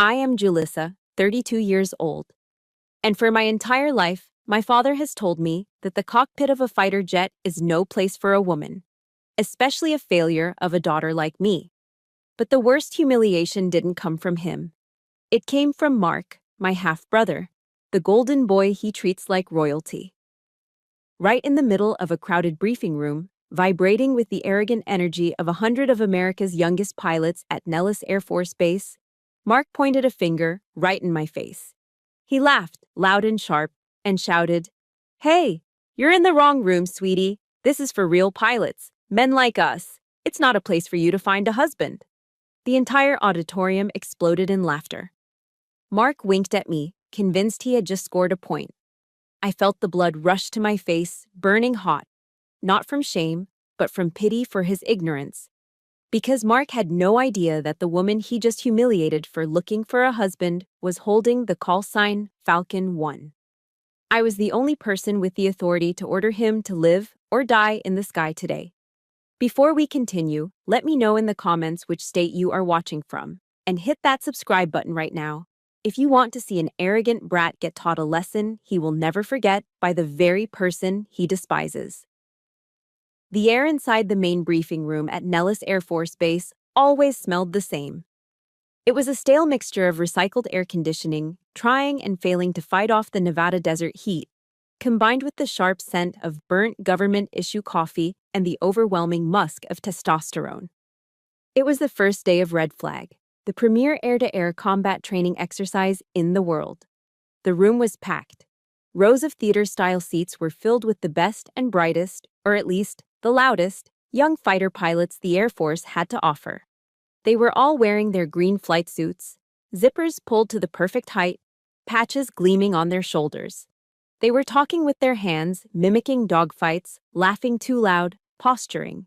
I am Julissa, 32 years old. And for my entire life, my father has told me that the cockpit of a fighter jet is no place for a woman, especially a failure of a daughter like me. But the worst humiliation didn't come from him. It came from Mark, my half-brother, the golden boy he treats like royalty. Right in the middle of a crowded briefing room, vibrating with the arrogant energy of 100 of America's youngest pilots at Nellis Air Force Base, Mark pointed a finger right in my face. He laughed, loud and sharp, and shouted, "Hey, you're in the wrong room, sweetie. This is for real pilots, men like us. It's not a place for you to find a husband." The entire auditorium exploded in laughter. Mark winked at me, convinced he had just scored a point. I felt the blood rush to my face, burning hot, not from shame, but from pity for his ignorance. Because Mark had no idea that the woman he just humiliated for looking for a husband was holding the call sign Falcon 1. I was the only person with the authority to order him to live or die in the sky today. Before we continue, let me know in the comments which state you are watching from, and hit that subscribe button right now if you want to see an arrogant brat get taught a lesson he will never forget by the very person he despises. The air inside the main briefing room at Nellis Air Force Base always smelled the same. It was a stale mixture of recycled air conditioning, trying and failing to fight off the Nevada desert heat, combined with the sharp scent of burnt government-issue coffee and the overwhelming musk of testosterone. It was the first day of Red Flag, the premier air-to-air combat training exercise in the world. The room was packed. Rows of theater-style seats were filled with the best and brightest, or at least the loudest, young fighter pilots the Air Force had to offer. They were all wearing their green flight suits, zippers pulled to the perfect height, patches gleaming on their shoulders. They were talking with their hands, mimicking dogfights, laughing too loud, posturing.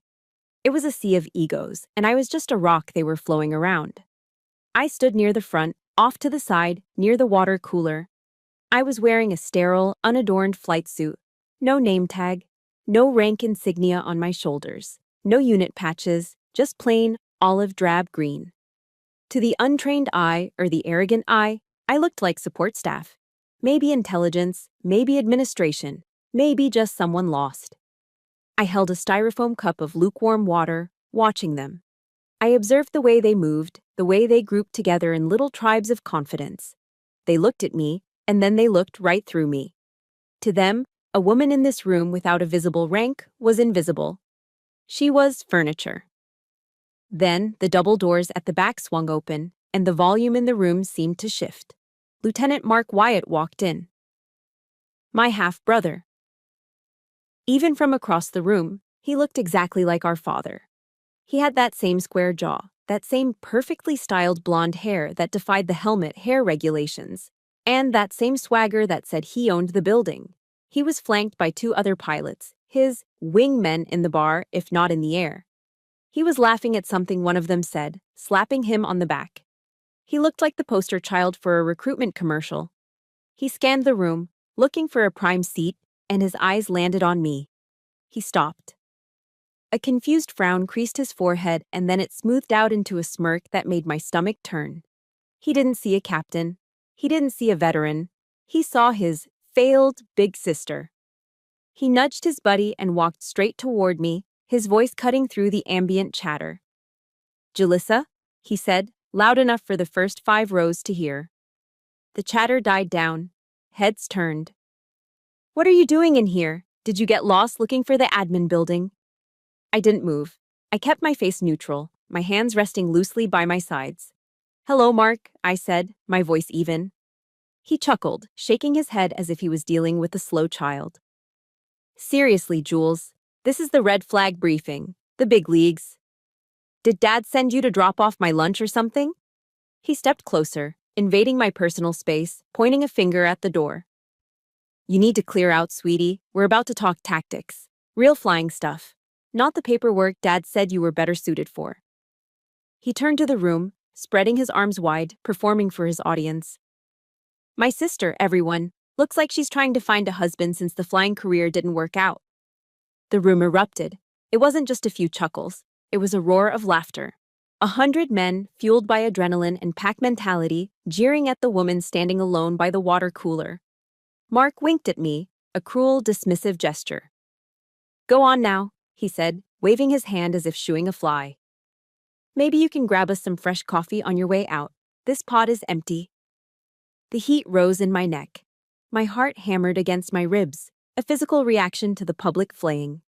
It was a sea of egos, and I was just a rock they were flowing around. I stood near the front, off to the side, near the water cooler. I was wearing a sterile, unadorned flight suit, no name tag, no rank insignia on my shoulders, no unit patches, just plain olive drab green. To the untrained eye or the arrogant eye, I looked like support staff. Maybe intelligence, maybe administration, maybe just someone lost. I held a styrofoam cup of lukewarm water, watching them. I observed the way they moved, the way they grouped together in little tribes of confidence. They looked at me, and then they looked right through me. To them, a woman in this room without a visible rank was invisible. She was furniture. Then, the double doors at the back swung open, and the volume in the room seemed to shift. Lieutenant Mark Wyatt walked in. My half-brother. Even from across the room, he looked exactly like our father. He had that same square jaw, that same perfectly styled blonde hair that defied the helmet hair regulations, and that same swagger that said he owned the building. He was flanked by two other pilots, his wingmen in the bar, if not in the air. He was laughing at something one of them said, slapping him on the back. He looked like the poster child for a recruitment commercial. He scanned the room, looking for a prime seat, and his eyes landed on me. He stopped. A confused frown creased his forehead, and then it smoothed out into a smirk that made my stomach turn. He didn't see a captain. He didn't see a veteran. He saw his failed big sister. He nudged his buddy and walked straight toward me, his voice cutting through the ambient chatter. "Julissa," he said, loud enough for the first 5 rows to hear. The chatter died down. Heads turned. "What are you doing in here? Did you get lost looking for the admin building?" I didn't move. I kept my face neutral, my hands resting loosely by my sides. "Hello, Mark," I said, my voice even. He chuckled, shaking his head as if he was dealing with a slow child. "Seriously, Jules, this is the red flag briefing, the big leagues. Did Dad send you to drop off my lunch or something?" He stepped closer, invading my personal space, pointing a finger at the door. "You need to clear out, sweetie. We're about to talk tactics. Real flying stuff. Not the paperwork Dad said you were better suited for." He turned to the room, spreading his arms wide, performing for his audience. "My sister, everyone. Looks like she's trying to find a husband since the flying career didn't work out." The room erupted. It wasn't just a few chuckles. It was a roar of laughter. 100 men, fueled by adrenaline and pack mentality, jeering at the woman standing alone by the water cooler. Mark winked at me, a cruel, dismissive gesture. "Go on now," he said, waving his hand as if shooing a fly. "Maybe you can grab us some fresh coffee on your way out. This pod is empty." The heat rose in my neck. My heart hammered against my ribs, a physical reaction to the public flaying.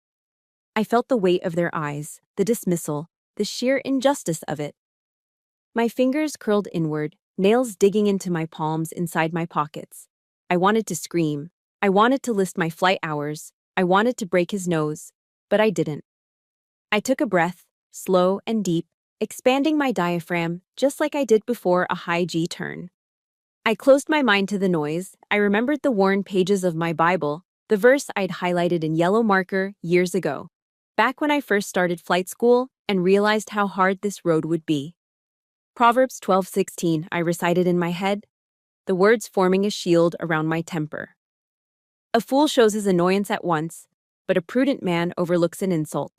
I felt the weight of their eyes, the dismissal, the sheer injustice of it. My fingers curled inward, nails digging into my palms inside my pockets. I wanted to scream. I wanted to list my flight hours. I wanted to break his nose, but I didn't. I took a breath, slow and deep, expanding my diaphragm just like I did before a high G turn. I closed my mind to the noise. I remembered the worn pages of my Bible, the verse I'd highlighted in yellow marker years ago, back when I first started flight school and realized how hard this road would be. Proverbs 12:16, I recited in my head, the words forming a shield around my temper. A fool shows his annoyance at once, but a prudent man overlooks an insult.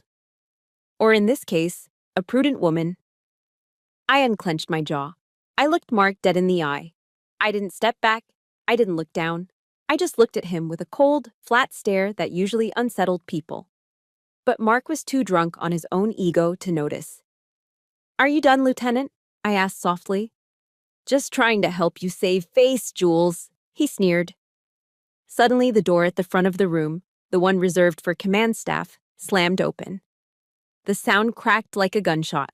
Or in this case, a prudent woman. I unclenched my jaw. I looked Mark dead in the eye. I didn't step back. I didn't look down. I just looked at him with a cold, flat stare that usually unsettled people. But Mark was too drunk on his own ego to notice. "Are you done, Lieutenant?" I asked softly. "Just trying to help you save face, Jules," he sneered. Suddenly, the door at the front of the room, the one reserved for command staff, slammed open. The sound cracked like a gunshot.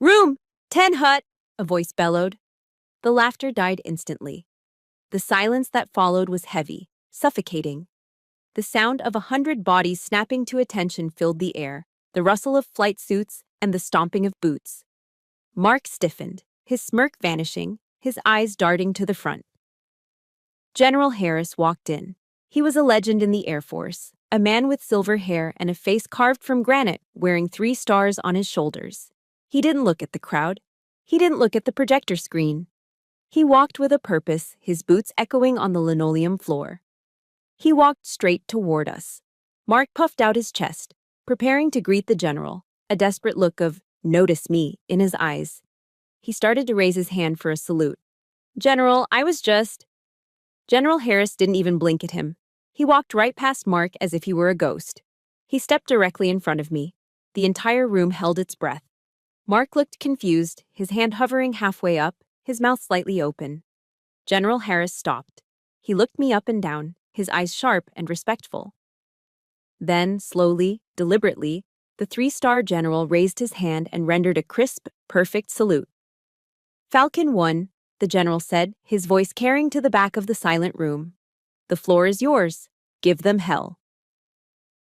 "Room 10 hut," a voice bellowed. The laughter died instantly. The silence that followed was heavy, suffocating. The sound of 100 bodies snapping to attention filled the air, the rustle of flight suits and the stomping of boots. Mark stiffened, his smirk vanishing, his eyes darting to the front. General Harris walked in. He was a legend in the Air Force, a man with silver hair and a face carved from granite, wearing 3 stars on his shoulders. He didn't look at the crowd. He didn't look at the projector screen. He walked with a purpose, his boots echoing on the linoleum floor. He walked straight toward us. Mark puffed out his chest, preparing to greet the general, a desperate look of "notice me" in his eyes. He started to raise his hand for a salute. "General, I was just..." General Harris didn't even blink at him. He walked right past Mark as if he were a ghost. He stepped directly in front of me. The entire room held its breath. Mark looked confused, his hand hovering halfway up, his mouth slightly open. General Harris stopped. He looked me up and down, his eyes sharp and respectful. Then, slowly, deliberately, the 3-star general raised his hand and rendered a crisp, perfect salute. "Falcon 1, the general said, his voice carrying to the back of the silent room. "The floor is yours. Give them hell."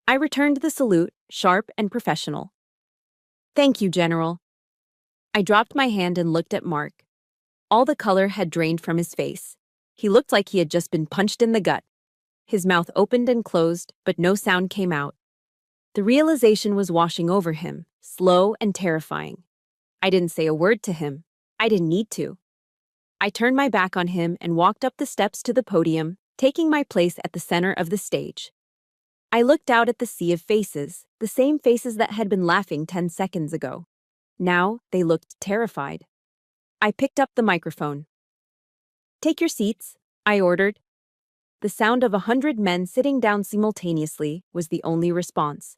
I returned the salute, sharp and professional. "Thank you, General." I dropped my hand and looked at Mark. All the color had drained from his face. He looked like he had just been punched in the gut. His mouth opened and closed, but no sound came out. The realization was washing over him, slow and terrifying. I didn't say a word to him. I didn't need to. I turned my back on him and walked up the steps to the podium, taking my place at the center of the stage. I looked out at the sea of faces, the same faces that had been laughing 10 seconds ago. Now they looked terrified. I picked up the microphone. "Take your seats," I ordered. The sound of 100 men sitting down simultaneously was the only response.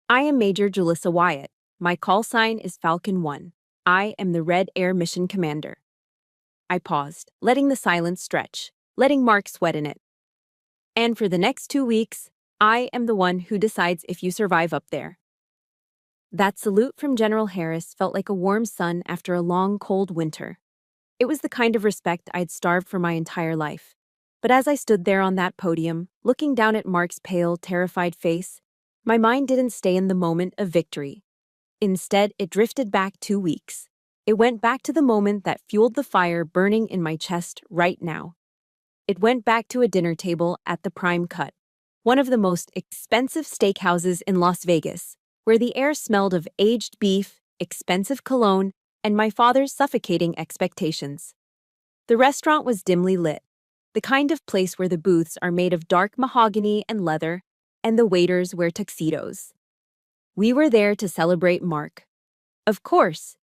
"I am Major Julissa Wyatt. My call sign is Falcon 1. I am the Red Air Mission Commander." I paused, letting the silence stretch, letting Mark sweat in it. "And for the next 2 weeks, I am the one who decides if you survive up there." That salute from General Harris felt like a warm sun after a long, cold winter. It was the kind of respect I'd starved for my entire life. But as I stood there on that podium, looking down at Mark's pale, terrified face, my mind didn't stay in the moment of victory. Instead, it drifted back 2 weeks. It went back to the moment that fueled the fire burning in my chest right now. It went back to a dinner table at the Prime Cut, one of the most expensive steakhouses in Las Vegas, where the air smelled of aged beef, expensive cologne, and my father's suffocating expectations. The restaurant was dimly lit, the kind of place where the booths are made of dark mahogany and leather, and the waiters wear tuxedos. We were there to celebrate Mark. Of course.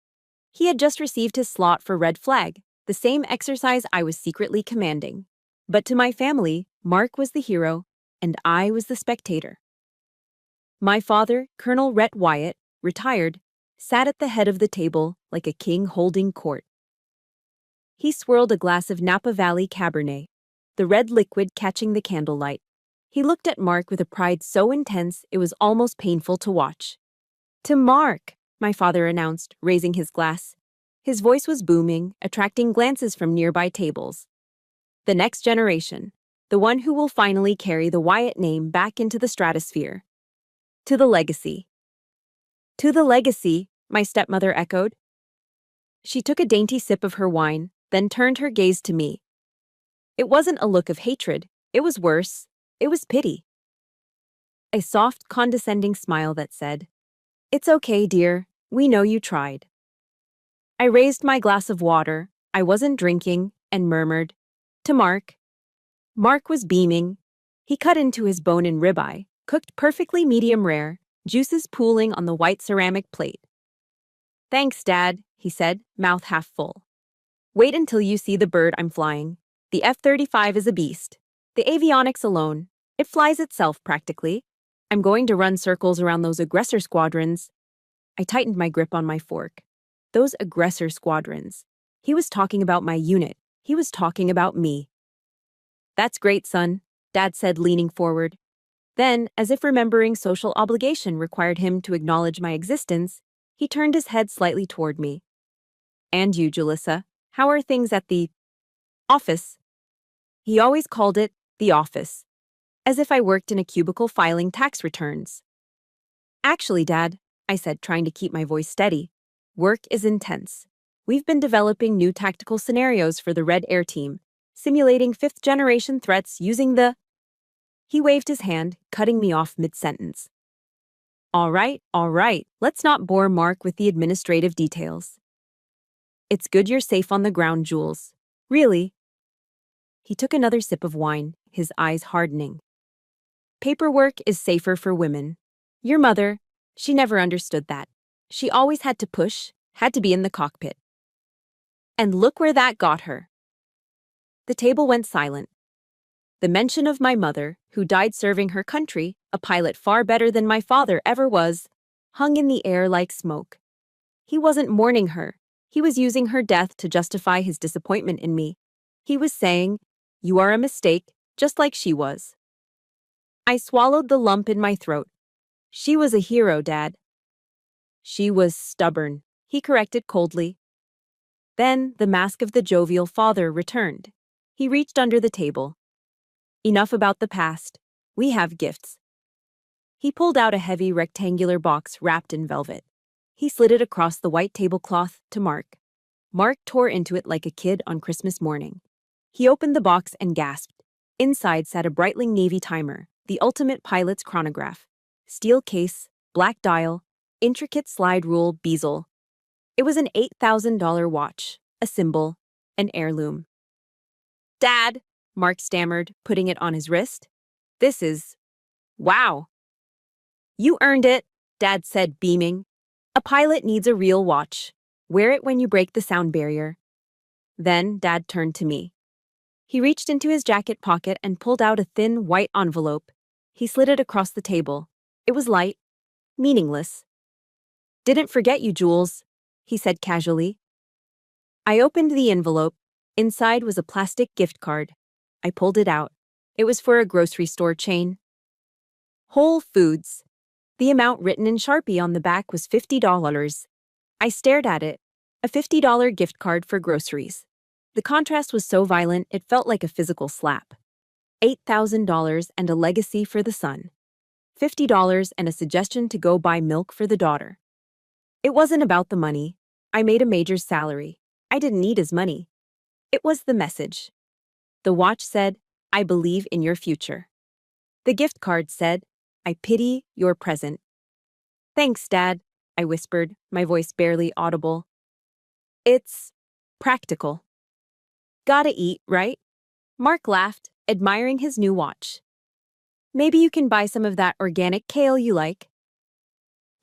He had just received his slot for red flag, the same exercise I was secretly commanding. But to my family, Mark was the hero, and I was the spectator. My father, Colonel Rhett Wyatt, retired, sat at the head of the table like a king holding court. He swirled a glass of Napa Valley Cabernet, the red liquid catching the candlelight. He looked at Mark with a pride so intense it was almost painful to watch. "To Mark," my father announced, raising his glass. His voice was booming, attracting glances from nearby tables. "The next generation, the one who will finally carry the Wyatt name back into the stratosphere. To the legacy." "To the legacy," my stepmother echoed. She took a dainty sip of her wine, then turned her gaze to me. It wasn't a look of hatred, it was worse, it was pity. A soft, condescending smile that said, "It's okay, dear, we know you tried." I raised my glass of water, I wasn't drinking, and murmured, "To Mark." Mark was beaming. He cut into his bone-in ribeye, cooked perfectly medium rare, juices pooling on the white ceramic plate. "Thanks, Dad," he said, mouth half full. "Wait until you see the bird I'm flying. The F-35 is a beast. The avionics alone, it flies itself practically. I'm going to run circles around those aggressor squadrons." I tightened my grip on my fork. Those aggressor squadrons. He was talking about my unit. He was talking about me. "That's great, son," Dad said, leaning forward. Then, as if remembering social obligation required him to acknowledge my existence, he turned his head slightly toward me. "And you, Julissa, how are things at the office?" He always called it the office, as if I worked in a cubicle filing tax returns. "Actually, Dad," I said, trying to keep my voice steady, "work is intense. We've been developing new tactical scenarios for the Red Air Team, simulating fifth-generation threats using the—" He waved his hand, cutting me off mid-sentence. All right, let's not bore Mark with the administrative details. It's good you're safe on the ground, Jules. Really." He took another sip of wine, his eyes hardening. "Paperwork is safer for women. Your mother, she never understood that. She always had to push, had to be in the cockpit. And look where that got her." The table went silent. The mention of my mother, who died serving her country, a pilot far better than my father ever was, hung in the air like smoke. He wasn't mourning her. He was using her death to justify his disappointment in me. He was saying, "You are a mistake, just like she was." I swallowed the lump in my throat. "She was a hero, Dad." "She was stubborn," he corrected coldly. Then the mask of the jovial father returned. He reached under the table. "Enough about the past. We have gifts." He pulled out a heavy rectangular box wrapped in velvet. He slid it across the white tablecloth to Mark. Mark tore into it like a kid on Christmas morning. He opened the box and gasped. Inside sat a Breitling Navy timer, the ultimate pilot's chronograph. Steel case, black dial, intricate slide rule bezel. It was an $8,000 watch, a symbol, an heirloom. "Dad," Mark stammered, putting it on his wrist. "This is... wow." "You earned it," Dad said, beaming. "A pilot needs a real watch. Wear it when you break the sound barrier." Then Dad turned to me. He reached into his jacket pocket and pulled out a thin, white envelope. He slid it across the table. It was light, meaningless. "Didn't forget you, Jules," he said casually. I opened the envelope. Inside was a plastic gift card. I pulled it out. It was for a grocery store chain. Whole Foods. The amount written in Sharpie on the back was $50. I stared at it. A $50 gift card for groceries. The contrast was so violent it felt like a physical slap. $8,000 and a legacy for the son. $50 and a suggestion to go buy milk for the daughter. It wasn't about the money. I made a major's salary. I didn't need his money. It was the message. The watch said, "I believe in your future." The gift card said, "I pity your present." "Thanks, Dad," I whispered, my voice barely audible. "It's practical." "Gotta eat, right?" Mark laughed, admiring his new watch. "Maybe you can buy some of that organic kale you like."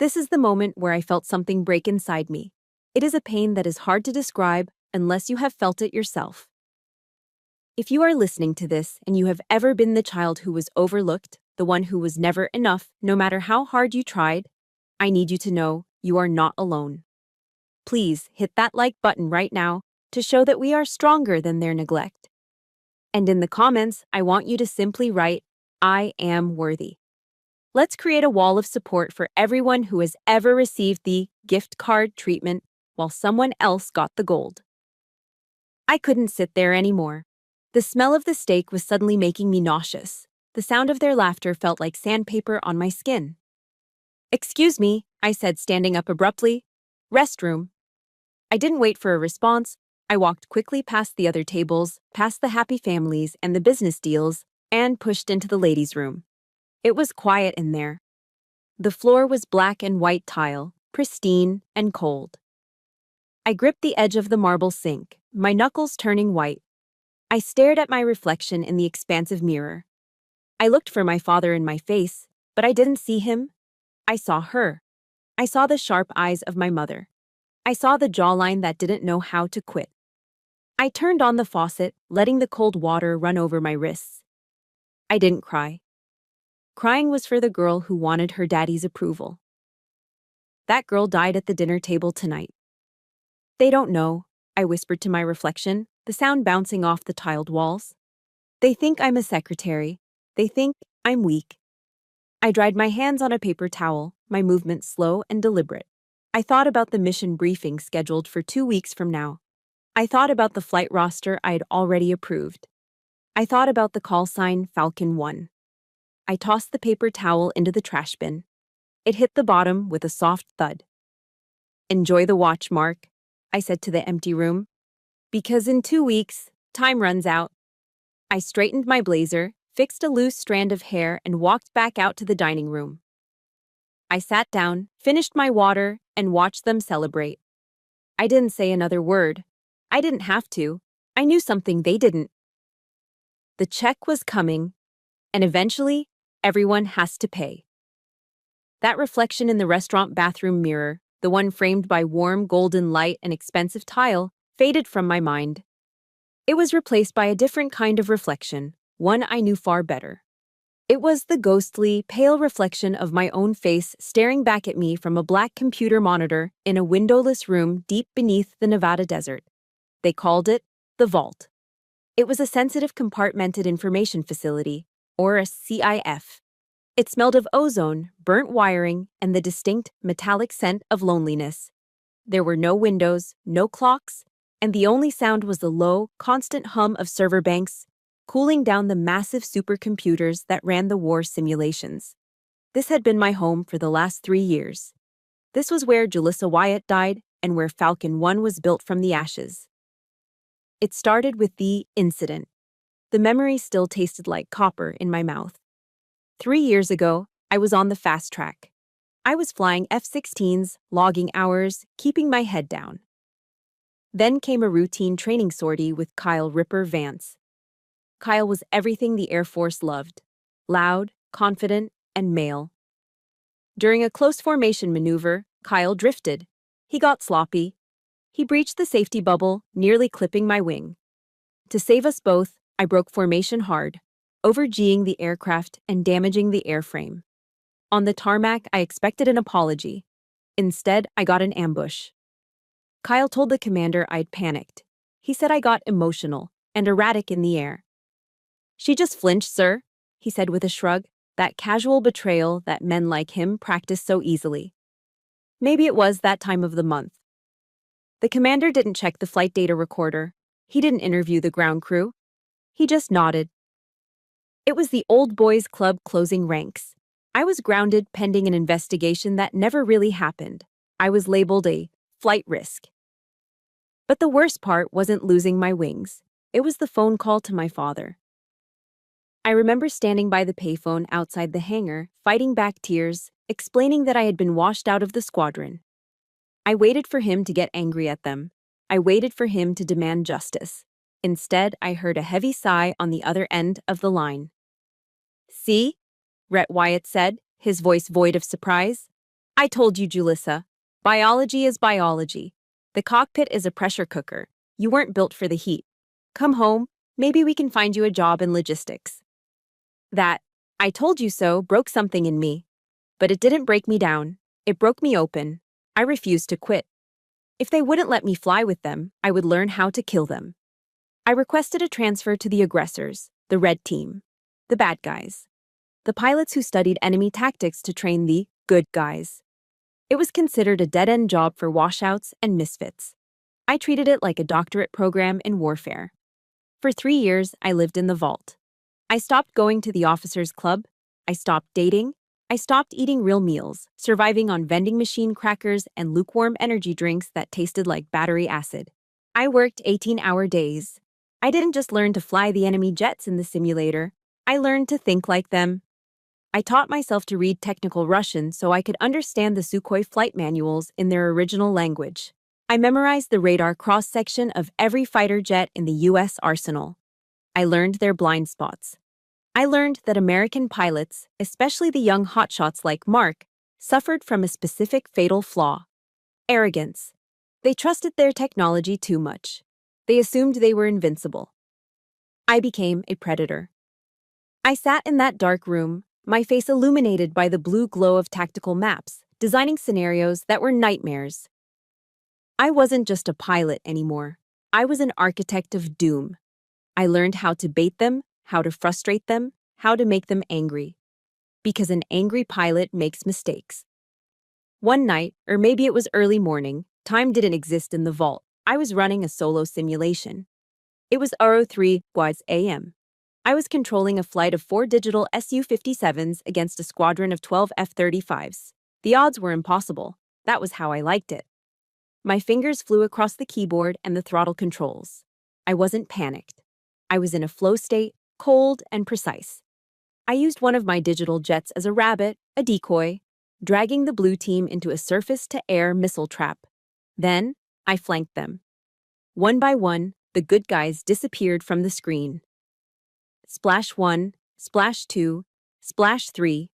This is the moment where I felt something break inside me. It is a pain that is hard to describe unless you have felt it yourself. If you are listening to this and you have ever been the child who was overlooked, the one who was never enough, no matter how hard you tried, I need you to know you are not alone. Please hit that like button right now to show that we are stronger than their neglect. And in the comments, I want you to simply write, "I am worthy." Let's create a wall of support for everyone who has ever received the gift card treatment while someone else got the gold. I couldn't sit there anymore. The smell of the steak was suddenly making me nauseous. The sound of their laughter felt like sandpaper on my skin. "Excuse me," I said, standing up abruptly. "Restroom." I didn't wait for a response. I walked quickly past the other tables, past the happy families and the business deals, and pushed into the ladies' room. It was quiet in there. The floor was black and white tile, pristine and cold. I gripped the edge of the marble sink, my knuckles turning white. I stared at my reflection in the expansive mirror. I looked for my father in my face, but I didn't see him. I saw her. I saw the sharp eyes of my mother. I saw the jawline that didn't know how to quit. I turned on the faucet, letting the cold water run over my wrists. I didn't cry. Crying was for the girl who wanted her daddy's approval. That girl died at the dinner table tonight. They don't know, I whispered to my reflection, the sound bouncing off the tiled walls. They think I'm a secretary. They think I'm weak. I dried my hands on a paper towel, my movements slow and deliberate. I thought about the mission briefing scheduled for 2 weeks from now. I thought about the flight roster I had already approved. I thought about the call sign Falcon 1. I tossed the paper towel into the trash bin. It hit the bottom with a soft thud. "Enjoy the watch, Mark," I said to the empty room. "Because in 2 weeks, time runs out." I straightened my blazer, fixed a loose strand of hair, and walked back out to the dining room. I sat down, finished my water, and watched them celebrate. I didn't say another word. I didn't have to. I knew something they didn't. The check was coming, and eventually, everyone has to pay. That reflection in the restaurant bathroom mirror, the one framed by warm golden light and expensive tile, faded from my mind. It was replaced by a different kind of reflection, one I knew far better. It was the ghostly, pale reflection of my own face staring back at me from a black computer monitor in a windowless room deep beneath the Nevada desert. They called it the Vault. It was a sensitive compartmented information facility, or a CIF. It smelled of ozone, burnt wiring, and the distinct metallic scent of loneliness. There were no windows, no clocks, and the only sound was the low, constant hum of server banks cooling down the massive supercomputers that ran the war simulations. This had been my home for the last 3 years. This was where Julissa Wyatt died and where Falcon 1 was built from the ashes. It started with the incident. The memory still tasted like copper in my mouth. 3 years ago, I was on the fast track. I was flying F-16s, logging hours, keeping my head down. Then came a routine training sortie with Kyle Ripper Vance. Kyle was everything the Air Force loved: loud, confident, and male. During a close formation maneuver, Kyle drifted. He got sloppy. He breached the safety bubble, nearly clipping my wing. To save us both, I broke formation hard, over-G'ing the aircraft and damaging the airframe. On the tarmac, I expected an apology. Instead, I got an ambush. Kyle told the commander I'd panicked. He said I got emotional and erratic in the air. "She just flinched, sir," he said with a shrug, that casual betrayal that men like him practice so easily. Maybe it was that time of the month. The commander didn't check the flight data recorder. He didn't interview the ground crew. He just nodded. It was the old boys club closing ranks. I was grounded pending an investigation that never really happened. I was labeled a flight risk. But the worst part wasn't losing my wings. It was the phone call to my father. I remember standing by the payphone outside the hangar, fighting back tears, explaining that I had been washed out of the squadron. I waited for him to get angry at them. I waited for him to demand justice. Instead, I heard a heavy sigh on the other end of the line. "See?" Rhett Wyatt said, his voice void of surprise. I told you, Julissa. Biology is biology. The cockpit is a pressure cooker. You weren't built for the heat. Come home, maybe we can find you a job in logistics. That, I told you so, broke something in me. But it didn't break me down. It broke me open. I refused to quit. If they wouldn't let me fly with them, I would learn how to kill them. I requested a transfer to the aggressors, the red team, the bad guys, the pilots who studied enemy tactics to train the good guys. It was considered a dead-end job for washouts and misfits. I treated it like a doctorate program in warfare. For 3 years, I lived in the vault. I stopped going to the officers' club. I stopped dating. I stopped eating real meals, surviving on vending machine crackers and lukewarm energy drinks that tasted like battery acid. I worked 18-hour days. I didn't just learn to fly the enemy jets in the simulator. I learned to think like them. I taught myself to read technical Russian so I could understand the Sukhoi flight manuals in their original language. I memorized the radar cross-section of every fighter jet in the U.S. arsenal. I learned their blind spots. I learned that American pilots, especially the young hotshots like Mark, suffered from a specific fatal flaw: arrogance. They trusted their technology too much. They assumed they were invincible. I became a predator. I sat in that dark room, my face illuminated by the blue glow of tactical maps, designing scenarios that were nightmares. I wasn't just a pilot anymore. I was an architect of doom. I learned how to bait them, how to frustrate them, how to make them angry. Because an angry pilot makes mistakes. One night, or maybe it was early morning, time didn't exist in the vault. I was running a solo simulation. It was 03 a.m. I was controlling a flight of 4 digital Su-57s against a squadron of 12 F-35s. The odds were impossible. That was how I liked it. My fingers flew across the keyboard and the throttle controls. I wasn't panicked. I was in a flow state, cold and precise. I used one of my digital jets as a rabbit, a decoy, dragging the blue team into a surface-to-air missile trap. Then, I flanked them. One by one, the good guys disappeared from the screen. Splash 1, splash 2, splash 3.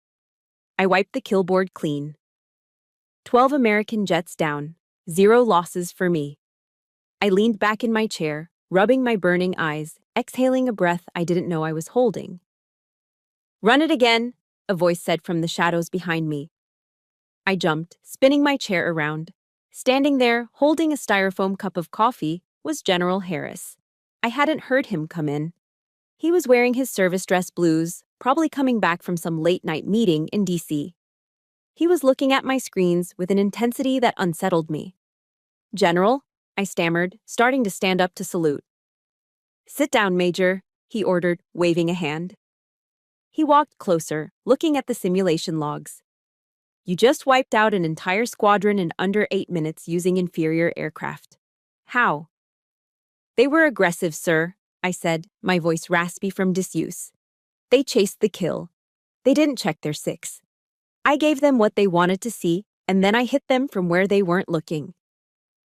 I wiped the kill board clean. 12 American jets down, 0 losses for me. I leaned back in my chair, rubbing my burning eyes, exhaling a breath I didn't know I was holding. "Run it again," a voice said from the shadows behind me. I jumped, spinning my chair around. Standing there, holding a styrofoam cup of coffee, was General Harris. I hadn't heard him come in. He was wearing his service dress blues, probably coming back from some late-night meeting in D.C. He was looking at my screens with an intensity that unsettled me. "General," I stammered, starting to stand up to salute. "Sit down, Major," he ordered, waving a hand. He walked closer, looking at the simulation logs. "You just wiped out an entire squadron in under 8 minutes using inferior aircraft. How?" "They were aggressive, sir," I said, my voice raspy from disuse. "They chased the kill. They didn't check their six. I gave them what they wanted to see, and then I hit them from where they weren't looking."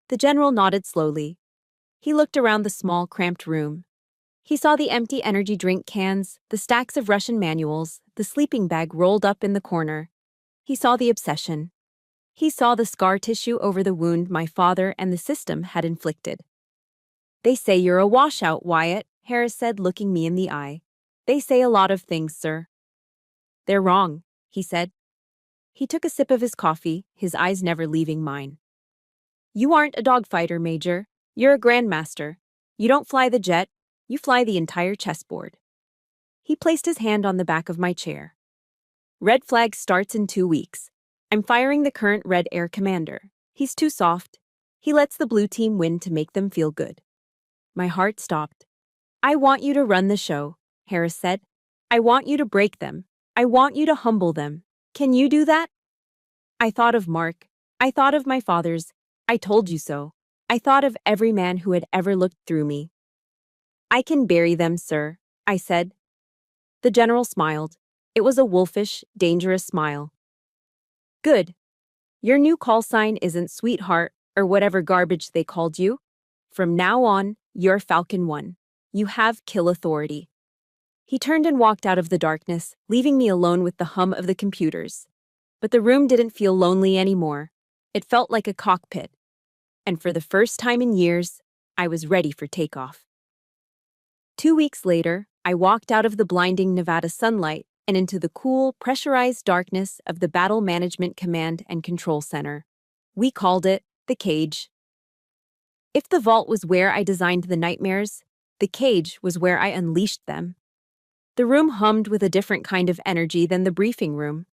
The general nodded slowly. He looked around the small, cramped room. He saw the empty energy drink cans, the stacks of Russian manuals, the sleeping bag rolled up in the corner. He saw the obsession. He saw the scar tissue over the wound my father and the system had inflicted. "They say you're a washout, Wyatt," Harris said, looking me in the eye. "They say a lot of things, sir." "They're wrong," he said. He took a sip of his coffee, his eyes never leaving mine. "You aren't a dogfighter, Major. You're a grandmaster. You don't fly the jet, you fly the entire chessboard." He placed his hand on the back of my chair. "Red flag starts in 2 weeks. I'm firing the current Red Air Commander. He's too soft. He lets the blue team win to make them feel good." My heart stopped. "I want you to run the show," Harris said. "I want you to break them. I want you to humble them. Can you do that?" I thought of Mark. I thought of my father's "I told you so." I thought of every man who had ever looked through me. "I can bury them, sir," I said. The general smiled. It was a wolfish, dangerous smile. "Good. Your new call sign isn't Sweetheart or whatever garbage they called you. From now on, you're Falcon 1. You have kill authority." He turned and walked out of the darkness, leaving me alone with the hum of the computers. But the room didn't feel lonely anymore. It felt like a cockpit. And for the first time in years, I was ready for takeoff. 2 weeks later, I walked out of the blinding Nevada sunlight and into the cool, pressurized darkness of the Battle Management Command and Control Center. We called it the cage. If the vault was where I designed the nightmares, the cage was where I unleashed them. The room hummed with a different kind of energy than the briefing room.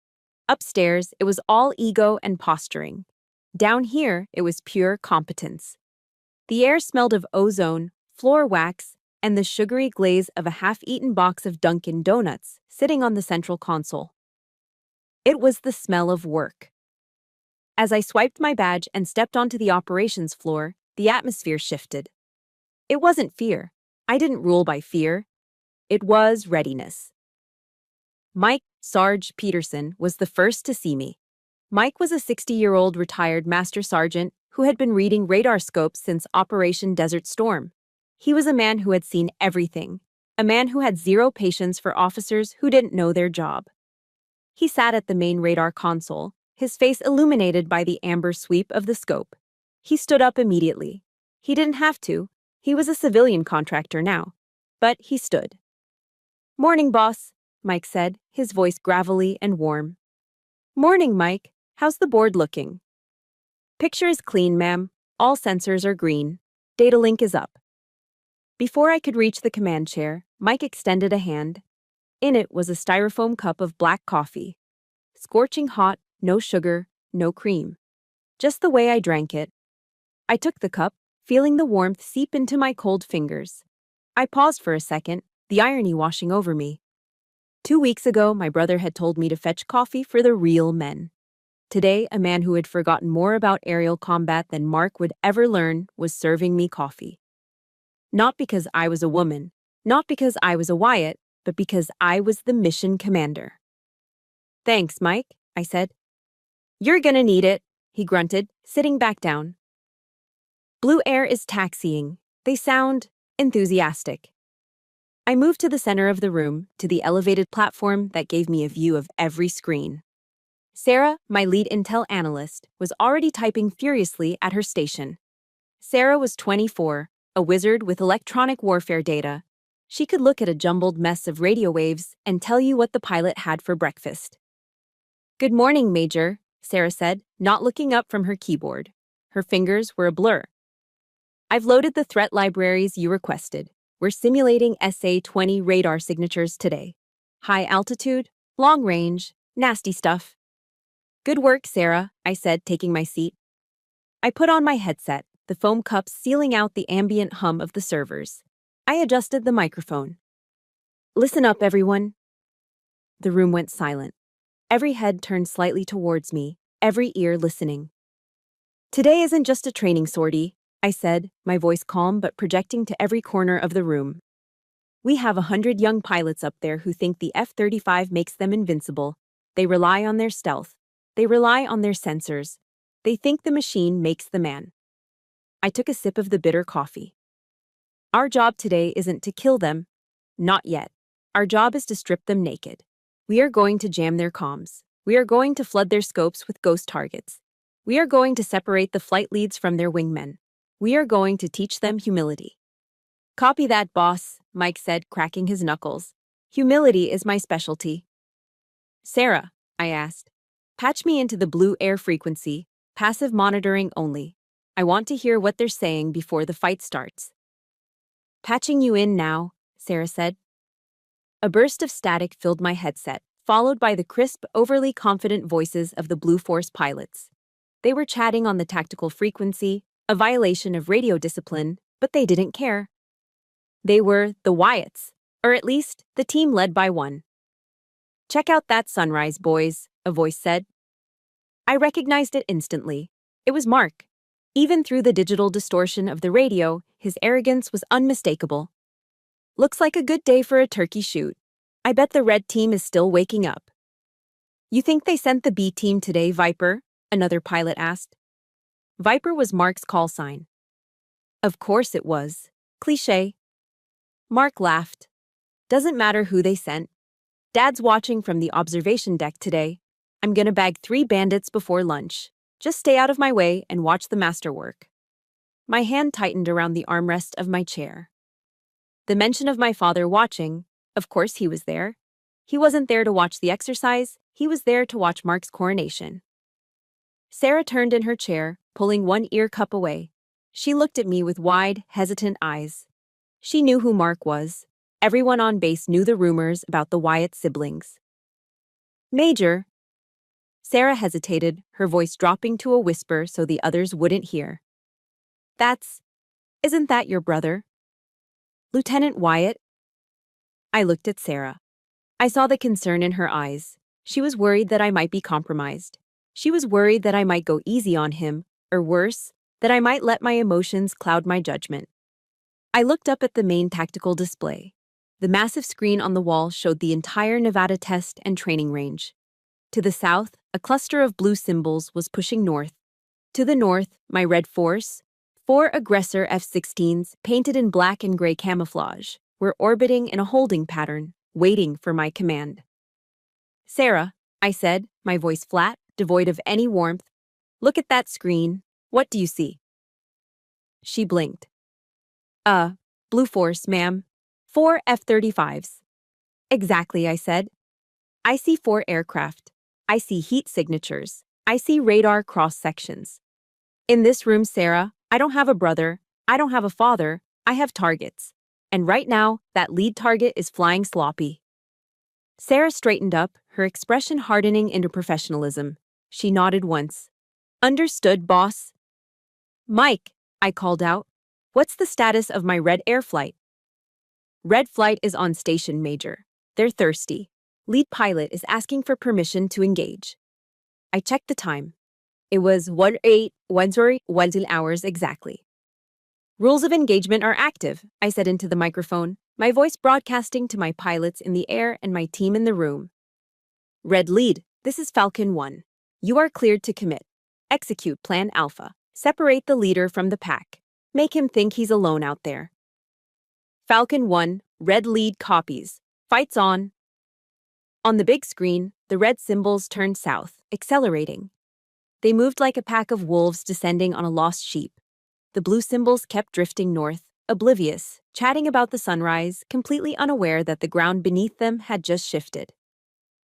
Upstairs, it was all ego and posturing. Down here, it was pure competence. The air smelled of ozone, floor wax, and the sugary glaze of a half-eaten box of Dunkin' Donuts sitting on the central console. It was the smell of work. As I swiped my badge and stepped onto the operations floor, the atmosphere shifted. It wasn't fear. I didn't rule by fear. It was readiness. Mike Sarge Peterson was the first to see me. Mike was a 60-year-old retired master sergeant who had been reading radar scopes since Operation Desert Storm. He was a man who had seen everything, a man who had zero patience for officers who didn't know their job. He sat at the main radar console, his face illuminated by the amber sweep of the scope. He stood up immediately. He didn't have to. He was a civilian contractor now. But he stood. "Morning, boss," Mike said, his voice gravelly and warm. "Morning, Mike. How's the board looking?" "Picture is clean, ma'am. All sensors are green. Data link is up." Before I could reach the command chair, Mike extended a hand. In it was a styrofoam cup of black coffee. Scorching hot, no sugar, no cream. Just the way I drank it. I took the cup, feeling the warmth seep into my cold fingers. I paused for a second, the irony washing over me. 2 weeks ago, my brother had told me to fetch coffee for the real men. Today, a man who had forgotten more about aerial combat than Mark would ever learn was serving me coffee. Not because I was a woman, not because I was a Wyatt, but because I was the mission commander. "Thanks, Mike," I said. "You're gonna need it," he grunted, sitting back down. Blue Air is taxiing. They sound enthusiastic. I moved to the center of the room, to the elevated platform that gave me a view of every screen. Sarah, my lead intel analyst, was already typing furiously at her station. Sarah was 24, a wizard with electronic warfare data. She could look at a jumbled mess of radio waves and tell you what the pilot had for breakfast. "Good morning, Major," Sarah said, not looking up from her keyboard. Her fingers were a blur. "I've loaded the threat libraries you requested. We're simulating SA-20 radar signatures today. High altitude, long range, nasty stuff." "Good work, Sarah," I said, taking my seat. I put on my headset, the foam cups sealing out the ambient hum of the servers. I adjusted the microphone. "Listen up, everyone." The room went silent. Every head turned slightly towards me, every ear listening. "Today isn't just a training sortie," I said, my voice calm but projecting to every corner of the room. "We have 100 young pilots up there who think the F-35 makes them invincible. They rely on their stealth. They rely on their sensors. They think the machine makes the man." I took a sip of the bitter coffee. "Our job today isn't to kill them. Not yet. Our job is to strip them naked. We are going to jam their comms. We are going to flood their scopes with ghost targets. We are going to separate the flight leads from their wingmen. We are going to teach them humility." "Copy that, boss," Mike said, cracking his knuckles. "Humility is my specialty." "Sarah," I asked, "patch me into the Blue Air frequency, passive monitoring only. I want to hear what they're saying before the fight starts." "Patching you in now," Sarah said. A burst of static filled my headset, followed by the crisp, overly confident voices of the Blue Force pilots. They were chatting on the tactical frequency, a violation of radio discipline, but they didn't care. They were the Wyatts, or at least the team led by one. "Check out that sunrise, boys," a voice said. I recognized it instantly. It was Mark. Even through the digital distortion of the radio, his arrogance was unmistakable. "Looks like a good day for a turkey shoot. I bet the red team is still waking up." "You think they sent the B team today, Viper?" another pilot asked. Viper was Mark's call sign. "Of course it was. Cliché." Mark laughed. "Doesn't matter who they sent. Dad's watching from the observation deck today. I'm gonna bag 3 bandits before lunch. Just stay out of my way and watch the masterwork. My hand tightened around the armrest of my chair. The mention of my father watching, of course he was there. He wasn't there to watch the exercise, he was there to watch Mark's coronation. Sarah turned in her chair, pulling one ear cup away. She looked at me with wide, hesitant eyes. She knew who Mark was. Everyone on base knew the rumors about the Wyatt siblings. Major. Sarah hesitated, her voice dropping to a whisper so the others wouldn't hear. Isn't that your brother? Lieutenant Wyatt? I looked at Sarah. I saw the concern in her eyes. She was worried that I might be compromised. She was worried that I might go easy on him, or worse, that I might let my emotions cloud my judgment. I looked up at the main tactical display. The massive screen on the wall showed the entire Nevada test and training range. To the south, a cluster of blue symbols was pushing north. To the north, my red force, 4 aggressor F-16s painted in black and gray camouflage, were orbiting in a holding pattern, waiting for my command. Sarah, I said, my voice flat, devoid of any warmth, look at that screen. What do you see? She blinked. Blue Force, ma'am. 4 F-35s. Exactly, I said. I see 4 aircraft. I see heat signatures. I see radar cross-sections. In this room, Sarah, I don't have a brother. I don't have a father. I have targets. And right now, that lead target is flying sloppy. Sarah straightened up, her expression hardening into professionalism. She nodded once. Understood, boss. Mike, I called out. What's the status of my Red Air flight? Red flight is on station, Major. They're thirsty. Lead pilot is asking for permission to engage. I checked the time. It was 18:10 hours exactly. Rules of engagement are active, I said into the microphone, my voice broadcasting to my pilots in the air and my team in the room. Red lead, this is Falcon 1. You are cleared to commit. Execute Plan Alpha. Separate the leader from the pack. Make him think he's alone out there. Falcon 1, red lead copies. Fights on. On the big screen, the red symbols turned south, accelerating. They moved like a pack of wolves descending on a lost sheep. The blue symbols kept drifting north, oblivious, chatting about the sunrise, completely unaware that the ground beneath them had just shifted.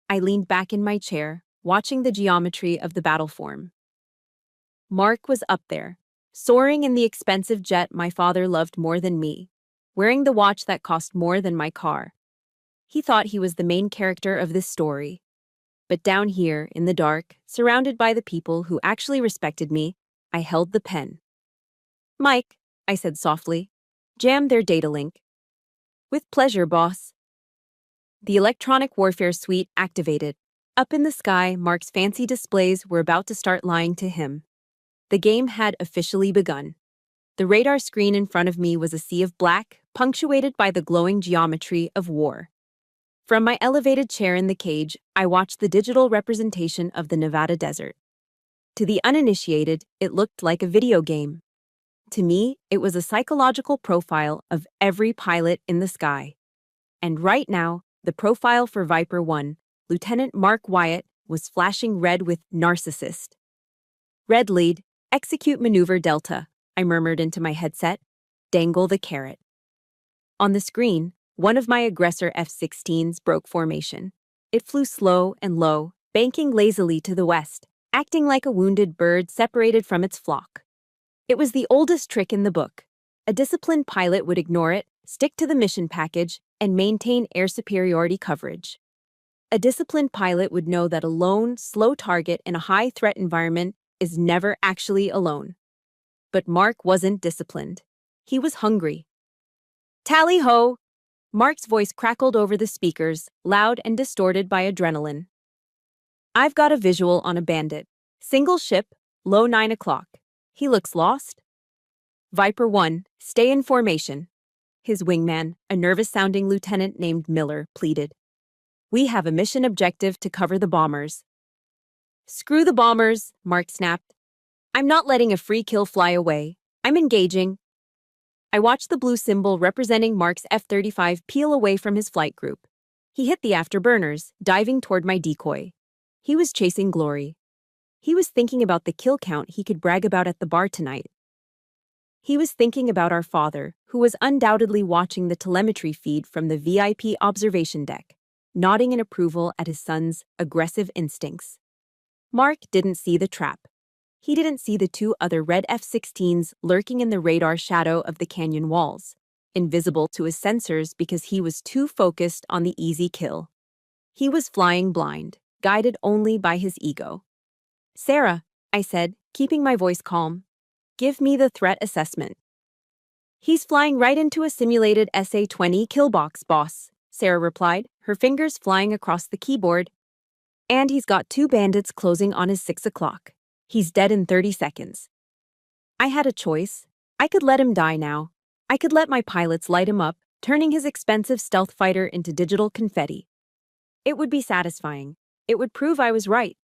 I leaned back in my chair, watching the geometry of the battle form. Mark was up there, soaring in the expensive jet my father loved more than me, wearing the watch that cost more than my car. He thought he was the main character of this story. But down here, in the dark, surrounded by the people who actually respected me, I held the pen. Mike, I said softly, jam their data link. With pleasure, boss. The electronic warfare suite activated. Up in the sky, Mark's fancy displays were about to start lying to him. The game had officially begun. The radar screen in front of me was a sea of black, punctuated by the glowing geometry of war. From my elevated chair in the cage, I watched the digital representation of the Nevada desert. To the uninitiated, it looked like a video game. To me, it was a psychological profile of every pilot in the sky. And right now, the profile for Viper 1, Lieutenant Mark Wyatt, was flashing red with narcissist. Red lead, execute maneuver Delta, I murmured into my headset. Dangle the carrot. On the screen, one of my aggressor F-16s broke formation. It flew slow and low, banking lazily to the west, acting like a wounded bird separated from its flock. It was the oldest trick in the book. A disciplined pilot would ignore it, stick to the mission package, and maintain air superiority coverage. A disciplined pilot would know that a lone, slow target in a high-threat environment is never actually alone. But Mark wasn't disciplined. He was hungry. Tally-ho! Mark's voice crackled over the speakers, loud and distorted by adrenaline. I've got a visual on a bandit. Single ship, low 9 o'clock. He looks lost. Viper 1, stay in formation. His wingman, a nervous-sounding lieutenant named Miller, pleaded. We have a mission objective to cover the bombers. Screw the bombers, Mark snapped. I'm not letting a free kill fly away. I'm engaging. I watched the blue symbol representing Mark's F-35 peel away from his flight group. He hit the afterburners, diving toward my decoy. He was chasing glory. He was thinking about the kill count he could brag about at the bar tonight. He was thinking about our father, who was undoubtedly watching the telemetry feed from the VIP observation deck, nodding in approval at his son's aggressive instincts. Mark didn't see the trap. He didn't see the two other red F-16s lurking in the radar shadow of the canyon walls, invisible to his sensors because he was too focused on the easy kill. He was flying blind, guided only by his ego. "Sarah," I said, keeping my voice calm, "give me the threat assessment." "He's flying right into a simulated SA-20 kill box, boss," Sarah replied, her fingers flying across the keyboard. "And he's got 2 bandits closing on his 6 o'clock. He's dead in 30 seconds. I had a choice. I could let him die now. I could let my pilots light him up, turning his expensive stealth fighter into digital confetti. It would be satisfying. It would prove I was right.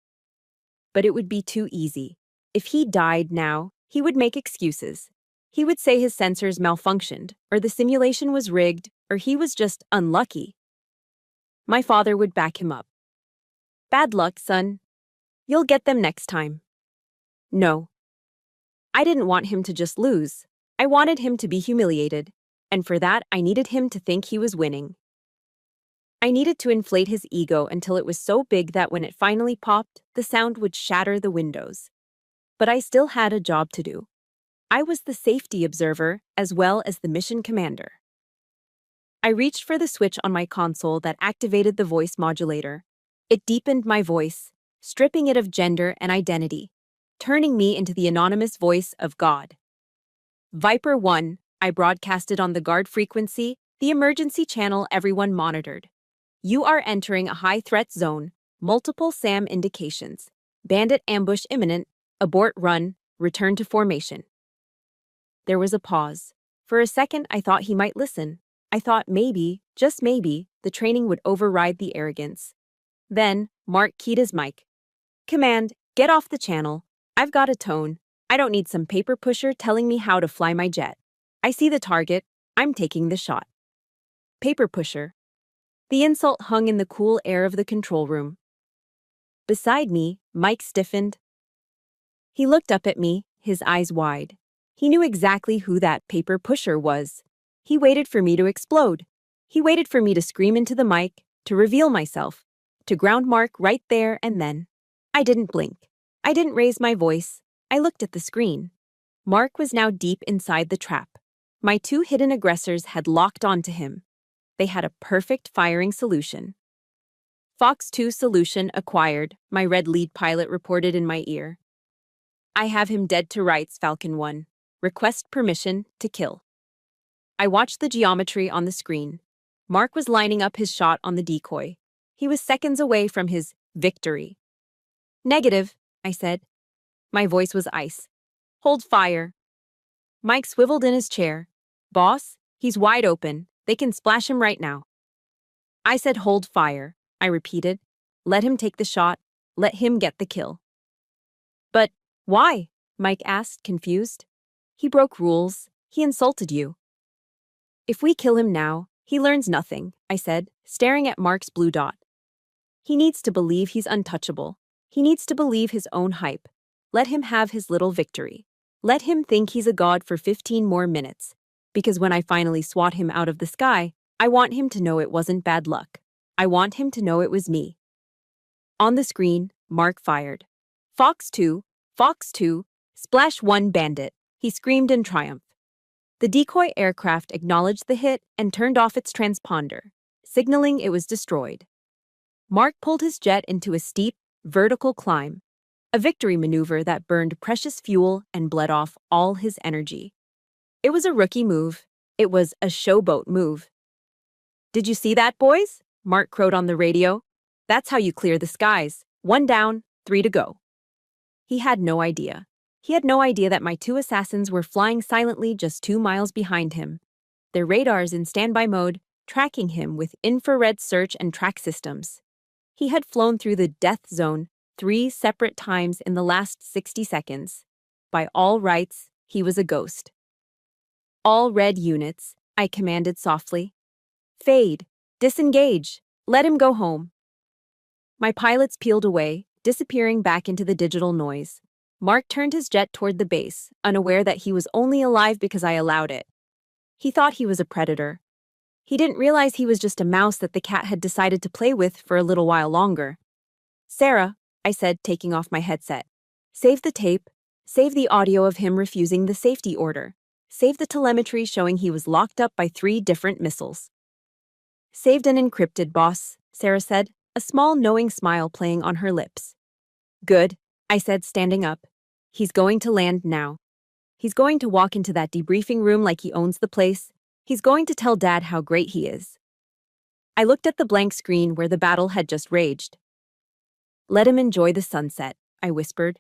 But it would be too easy. If he died now, he would make excuses. He would say his sensors malfunctioned, or the simulation was rigged, or he was just unlucky. My father would back him up. "Bad luck, son. You'll get them next time." No. I didn't want him to just lose. I wanted him to be humiliated, and for that I needed him to think he was winning. I needed to inflate his ego until it was so big that when it finally popped, the sound would shatter the windows. But I still had a job to do. I was the safety observer as well as the mission commander. I reached for the switch on my console that activated the voice modulator. It deepened my voice, stripping it of gender and identity, turning me into the anonymous voice of God. "Viper 1, I broadcasted on the guard frequency, the emergency channel everyone monitored. You are entering a high-threat zone, multiple SAM indications. Bandit ambush imminent, abort run, return to formation." There was a pause. For a second, I thought he might listen. I thought maybe, just maybe, the training would override the arrogance. Then, Mark keyed his mic. "Command, get off the channel. I've got a tone. I don't need some paper pusher telling me how to fly my jet. I see the target. I'm taking the shot." Paper pusher. The insult hung in the cool air of the control room. Beside me, Mike stiffened. He looked up at me, his eyes wide. He knew exactly who that paper pusher was. He waited for me to explode. He waited for me to scream into the mic, to reveal myself, to ground Mark right there and then. I didn't blink. I didn't raise my voice. I looked at the screen. Mark was now deep inside the trap. My 2 hidden aggressors had locked onto him. They had a perfect firing solution. "Fox 2 solution acquired," my red lead pilot reported in my ear. "I have him dead to rights, Falcon 1. Request permission to kill." I watched the geometry on the screen. Mark was lining up his shot on the decoy. He was seconds away from his victory. "Negative," I said. My voice was ice. "Hold fire." Mike swiveled in his chair. "Boss, he's wide open. They can splash him right now." I said hold fire, I repeated. "Let him take the shot. Let him get the kill." "But why?" Mike asked, confused. "He broke rules. He insulted you." "If we kill him now, he learns nothing," I said, staring at Mark's blue dot. "He needs to believe he's untouchable. He needs to believe his own hype. Let him have his little victory. Let him think he's a god for 15 more minutes. Because when I finally swat him out of the sky, I want him to know it wasn't bad luck. I want him to know it was me." On the screen, Mark fired. Fox 2, splash 1 bandit," he screamed in triumph. The decoy aircraft acknowledged the hit and turned off its transponder, signaling it was destroyed. Mark pulled his jet into a steep, vertical climb, a victory maneuver that burned precious fuel and bled off all his energy. It was a rookie move. It was a showboat move. "Did you see that, boys?" Mark crowed on the radio. "That's how you clear the skies. 1 down, 3 to go." He had no idea. He had no idea that my 2 assassins were flying silently just 2 miles behind him, their radars in standby mode, tracking him with infrared search and track systems. He had flown through the death zone 3 separate times in the last 60 seconds. By all rights, he was a ghost. "All red units," I commanded softly. "Fade. Disengage. Let him go home." My pilots peeled away, disappearing back into the digital noise. Mark turned his jet toward the base, unaware that he was only alive because I allowed it. He thought he was a predator. He didn't realize he was just a mouse that the cat had decided to play with for a little while longer. "Sarah," I said, taking off my headset. "Save the tape. Save the audio of him refusing the safety order. Save the telemetry showing he was locked up by 3 different missiles." "Saved and encrypted, boss," Sarah said, a small knowing smile playing on her lips. "Good," I said, standing up. "He's going to land now. He's going to walk into that debriefing room like he owns the place. He's going to tell Dad how great he is." I looked at the blank screen where the battle had just raged. "Let him enjoy the sunset," I whispered,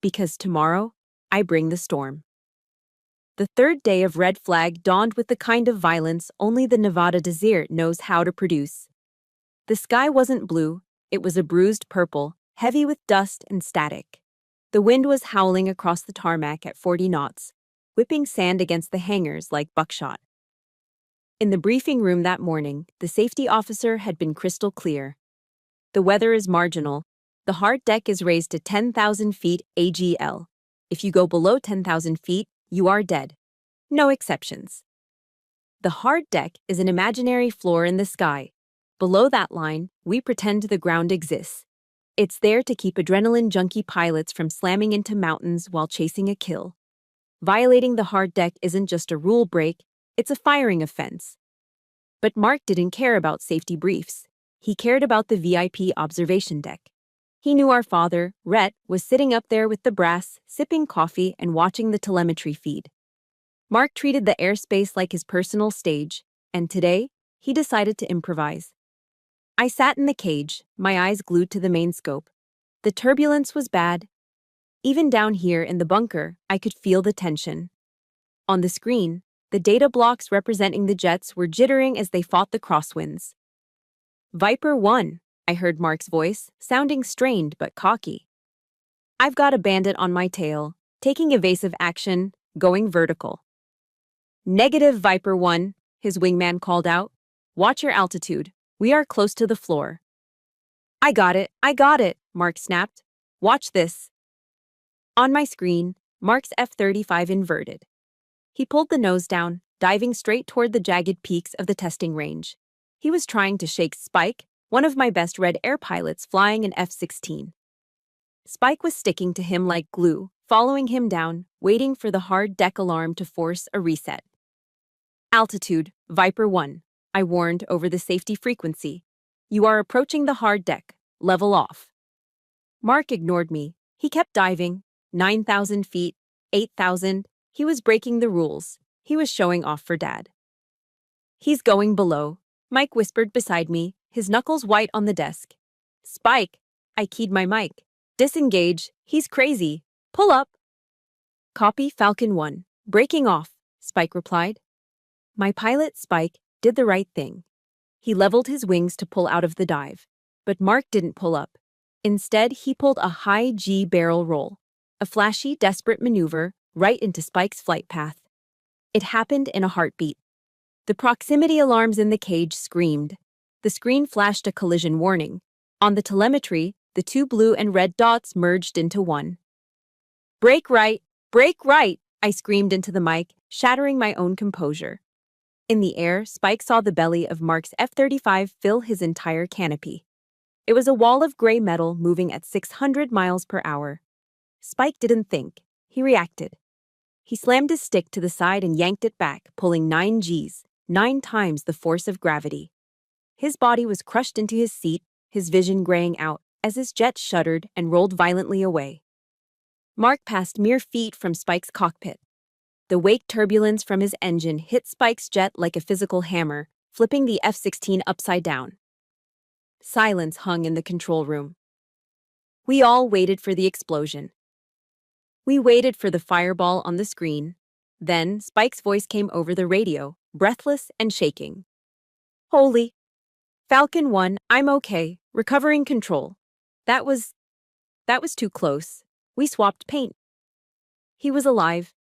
"because tomorrow, I bring the storm." The third day of Red Flag dawned with the kind of violence only the Nevada desert knows how to produce. The sky wasn't blue, it was a bruised purple, heavy with dust and static. The wind was howling across the tarmac at 40 knots, whipping sand against the hangars like buckshot. In the briefing room that morning, the safety officer had been crystal clear. "The weather is marginal. The hard deck is raised to 10,000 feet AGL. If you go below 10,000 feet, you are dead. No exceptions." The hard deck is an imaginary floor in the sky. Below that line, we pretend the ground exists. It's there to keep adrenaline junkie pilots from slamming into mountains while chasing a kill. Violating the hard deck isn't just a rule break, it's a firing offense. But Mark didn't care about safety briefs. He cared about the VIP observation deck. He knew our father, Rhett, was sitting up there with the brass, sipping coffee and watching the telemetry feed. Mark treated the airspace like his personal stage, and today, he decided to improvise. I sat in the cage, my eyes glued to the main scope. The turbulence was bad. Even down here in the bunker, I could feel the tension. On the screen, the data blocks representing the jets were jittering as they fought the crosswinds. "Viper 1, I heard Mark's voice, sounding strained but cocky. "I've got a bandit on my tail, taking evasive action, going vertical." "Negative, Viper 1, his wingman called out. "Watch your altitude. We are close to the floor." I got it, Mark snapped. "Watch this." On my screen, Mark's F-35 inverted. He pulled the nose down, diving straight toward the jagged peaks of the testing range. He was trying to shake Spike, one of my best Red Air pilots flying an F-16. Spike was sticking to him like glue, following him down, waiting for the hard deck alarm to force a reset. "Altitude, Viper 1, I warned over the safety frequency. "You are approaching the hard deck. Level off." Mark ignored me. He kept diving. 9,000 feet, 8,000. He was breaking the rules. He was showing off for Dad. "He's going below," Mike whispered beside me, his knuckles white on the desk. "Spike," I keyed my mic. "Disengage. He's crazy. Pull up." "Copy Falcon 1. Breaking off," Spike replied. My pilot, Spike, did the right thing. He leveled his wings to pull out of the dive. But Mark didn't pull up. Instead, he pulled a high G barrel roll, a flashy, desperate maneuver right into Spike's flight path. It happened in a heartbeat. The proximity alarms in the cage screamed. The screen flashed a collision warning. On the telemetry, the 2 blue and red dots merged into one. Break right, I screamed into the mic, shattering my own composure. In the air, Spike saw the belly of Mark's F-35 fill his entire canopy. It was a wall of gray metal moving at 600 miles per hour. Spike didn't think. He reacted. He slammed his stick to the side and yanked it back, pulling 9 Gs, 9 times the force of gravity. His body was crushed into his seat, his vision graying out, as his jet shuddered and rolled violently away. Mark passed mere feet from Spike's cockpit. The wake turbulence from his engine hit Spike's jet like a physical hammer, flipping the F-16 upside down. Silence hung in the control room. We all waited for the explosion. We waited for the fireball on the screen. Then Spike's voice came over the radio, breathless and shaking. "Holy. Falcon 1, I'm okay, recovering control. That was too close. We swapped paint." He was alive,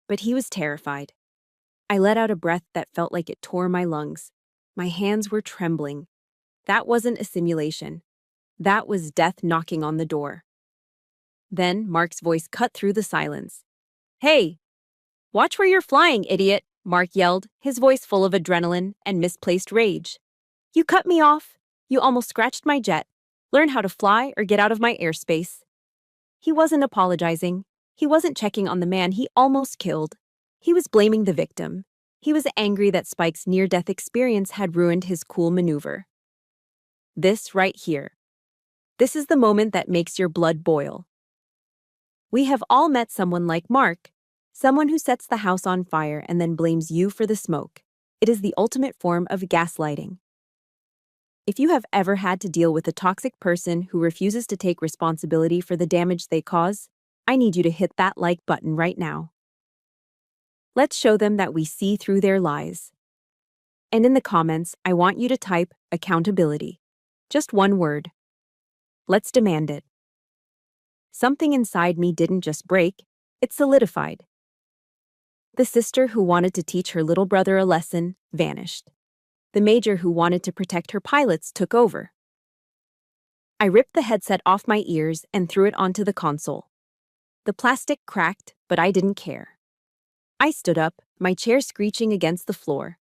but he was terrified. I let out a breath that felt like it tore my lungs. My hands were trembling. That wasn't a simulation. That was death knocking on the door. Then Mark's voice cut through the silence. "Hey, watch where you're flying, idiot," Mark yelled, his voice full of adrenaline and misplaced rage. "You cut me off. You almost scratched my jet. Learn how to fly or get out of my airspace." He wasn't apologizing. He wasn't checking on the man he almost killed. He was blaming the victim. He was angry that Spike's near-death experience had ruined his cool maneuver. This right here. This is the moment that makes your blood boil. We have all met someone like Mark, someone who sets the house on fire and then blames you for the smoke. It is the ultimate form of gaslighting. If you have ever had to deal with a toxic person who refuses to take responsibility for the damage they cause, I need you to hit that like button right now. Let's show them that we see through their lies. And in the comments, I want you to type accountability. Just one word. Let's demand it. Something inside me didn't just break, it solidified. The sister who wanted to teach her little brother a lesson vanished. The major who wanted to protect her pilots took over. I ripped the headset off my ears and threw it onto the console. The plastic cracked, but I didn't care. I stood up, my chair screeching against the floor.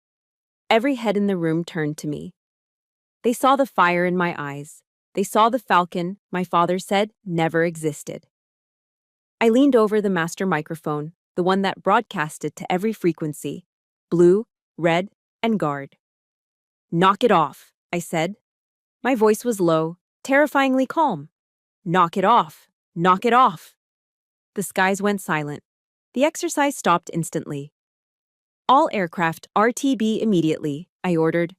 Every head in the room turned to me. They saw the fire in my eyes. They saw the Falcon my father said never existed. I leaned over the master microphone, the one that broadcasted to every frequency, blue, red, and guard. "Knock it off," I said. My voice was low, terrifyingly calm. "Knock it off! Knock it off!" The skies went silent. The exercise stopped instantly. "All aircraft RTB immediately," I ordered.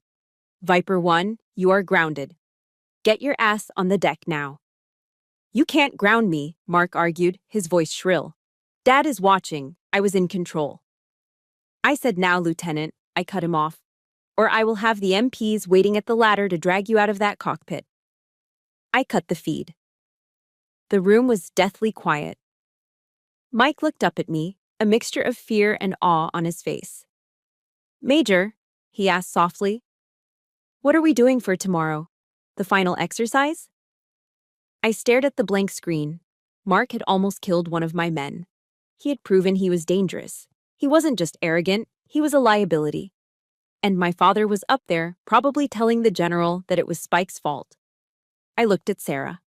"Viper 1, you are grounded. Get your ass on the deck now." "You can't ground me," Mark argued, his voice shrill. "Dad is watching. I was in control." I said, "Now, Lieutenant," I cut him off, "or I will have the MPs waiting at the ladder to drag you out of that cockpit." I cut the feed. The room was deathly quiet. Mike looked up at me, a mixture of fear and awe on his face. "Major," he asked softly, "what are we doing for tomorrow? The final exercise?" I stared at the blank screen. Mark had almost killed one of my men. He had proven he was dangerous. He wasn't just arrogant, he was a liability. And my father was up there, probably telling the general that it was Spike's fault. I looked at Sarah.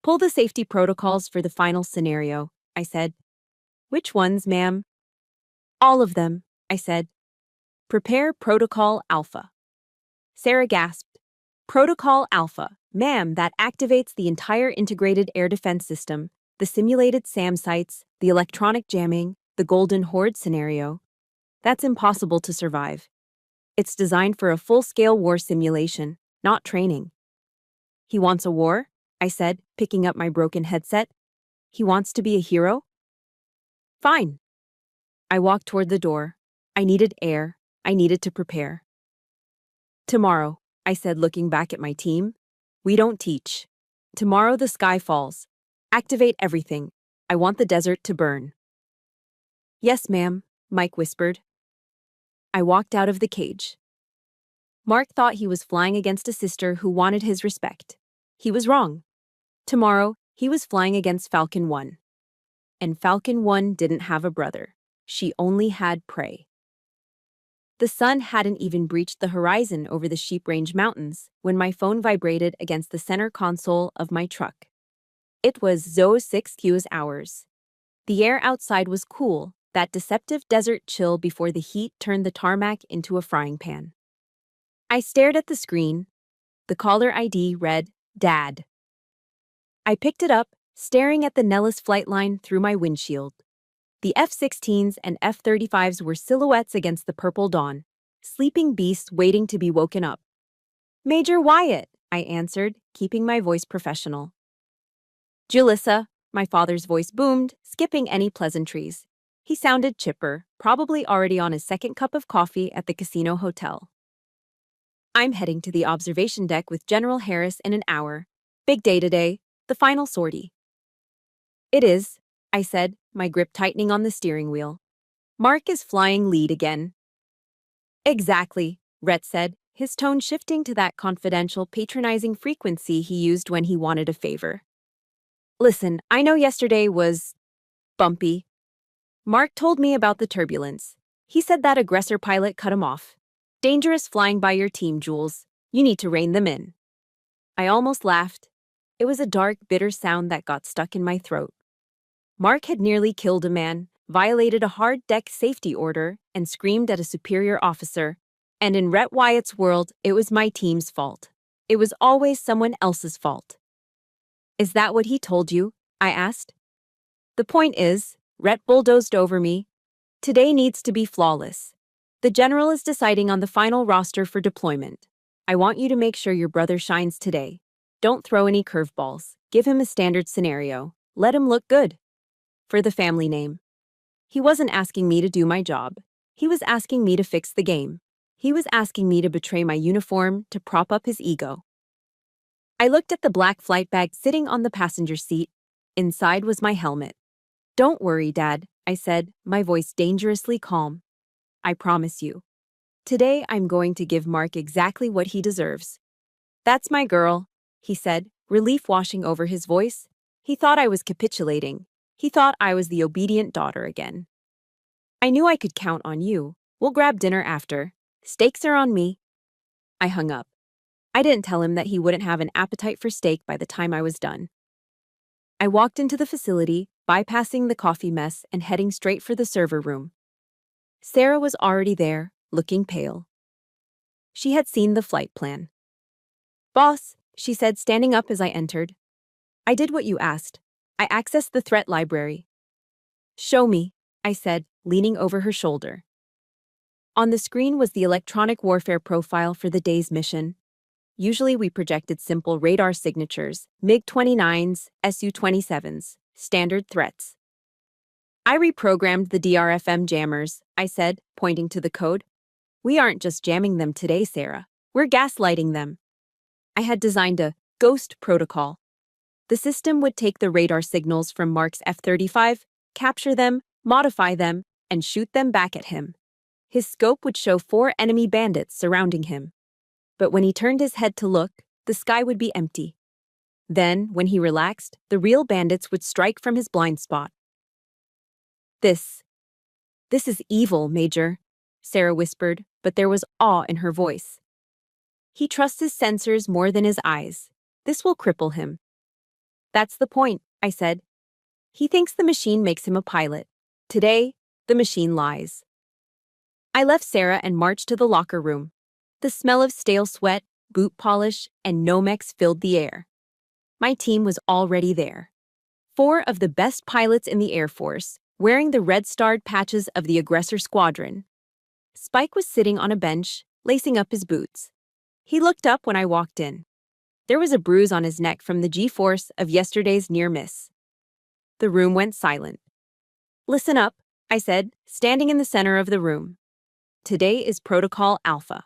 "Pull the safety protocols for the final scenario," I said. "Which ones, ma'am?" "All of them," I said. "Prepare Protocol Alpha." Sarah gasped. "Protocol Alpha, ma'am, that activates the entire integrated air defense system, the simulated SAM sites, the electronic jamming, the Golden Horde scenario. That's impossible to survive. It's designed for a full-scale war simulation, not training." "He wants a war?" I said, picking up my broken headset. "He wants to be a hero?" "Fine." I walked toward the door. I needed air. I needed to prepare. "Tomorrow," I said, looking back at my team, "we don't teach. Tomorrow the sky falls. Activate everything. I want the desert to burn." "Yes, ma'am," Mike whispered. I walked out of the cage. Mark thought he was flying against a sister who wanted his respect. He was wrong. Tomorrow, he was flying against Falcon 1. And Falcon 1 didn't have a brother. She only had prey. The sun hadn't even breached the horizon over the Sheep Range Mountains when my phone vibrated against the center console of my truck. It was 06 hours. The air outside was cool, that deceptive desert chill before the heat turned the tarmac into a frying pan. I stared at the screen. The caller ID read, "Dad." I picked it up, staring at the Nellis flight line through my windshield. The F-16s and F-35s were silhouettes against the purple dawn, sleeping beasts waiting to be woken up. "Major Wyatt," I answered, keeping my voice professional. "Julissa," my father's voice boomed, skipping any pleasantries. He sounded chipper, probably already on his second cup of coffee at the casino hotel. "I'm heading to the observation deck with General Harris in an hour. Big day today, the final sortie." "It is," I said, my grip tightening on the steering wheel. "Mark is flying lead again." "Exactly," Rhett said, his tone shifting to that confidential, patronizing frequency he used when he wanted a favor. Listen, I know yesterday was bumpy. Mark told me about the turbulence. He said that aggressor pilot cut him off. Dangerous flying by your team, Jules. You need to rein them in. I almost laughed. It was a dark, bitter sound that got stuck in my throat. Mark had nearly killed a man, violated a hard deck safety order, and screamed at a superior officer. And in Rhett Wyatt's world, it was my team's fault. It was always someone else's fault. Is that what he told you? I asked. The point is, Rhett bulldozed over me. Today needs to be flawless. The general is deciding on the final roster for deployment. I want you to make sure your brother shines today. Don't throw any curveballs. Give him a standard scenario. Let him look good. For the family name. He wasn't asking me to do my job. He was asking me to fix the game. He was asking me to betray my uniform to prop up his ego. I looked at the black flight bag sitting on the passenger seat. Inside was my helmet. Don't worry, Dad, I said, my voice dangerously calm. I promise you. Today I'm going to give Mark exactly what he deserves. That's my girl, he said, relief washing over his voice. He thought I was capitulating. He thought I was the obedient daughter again. I knew I could count on you. We'll grab dinner after. Steaks are on me. I hung up. I didn't tell him that he wouldn't have an appetite for steak by the time I was done. I walked into the facility, bypassing the coffee mess and heading straight for the server room. Sarah was already there, looking pale. She had seen the flight plan. Boss, she said, standing up as I entered. I did what you asked. I accessed the threat library. Show me, I said, leaning over her shoulder. On the screen was the electronic warfare profile for the day's mission. Usually we projected simple radar signatures, MiG-29s, Su-27s, standard threats. I reprogrammed the DRFM jammers, I said, pointing to the code. We aren't just jamming them today, Sarah. We're gaslighting them. I had designed a ghost protocol. The system would take the radar signals from Mark's F-35, capture them, modify them, and shoot them back at him. His scope would show 4 enemy bandits surrounding him. But when he turned his head to look, the sky would be empty. Then, when he relaxed, the real bandits would strike from his blind spot. This is evil, Major, Sarah whispered, but there was awe in her voice. He trusts his sensors more than his eyes. This will cripple him. That's the point, I said. He thinks the machine makes him a pilot. Today, the machine lies. I left Sarah and marched to the locker room. The smell of stale sweat, boot polish, and Nomex filled the air. My team was already there. 4 of the best pilots in the Air Force, wearing the red-starred patches of the aggressor squadron. Spike was sitting on a bench, lacing up his boots. He looked up when I walked in. There was a bruise on his neck from the G-force of yesterday's near miss. The room went silent. Listen up, I said, standing in the center of the room. Today is Protocol Alpha.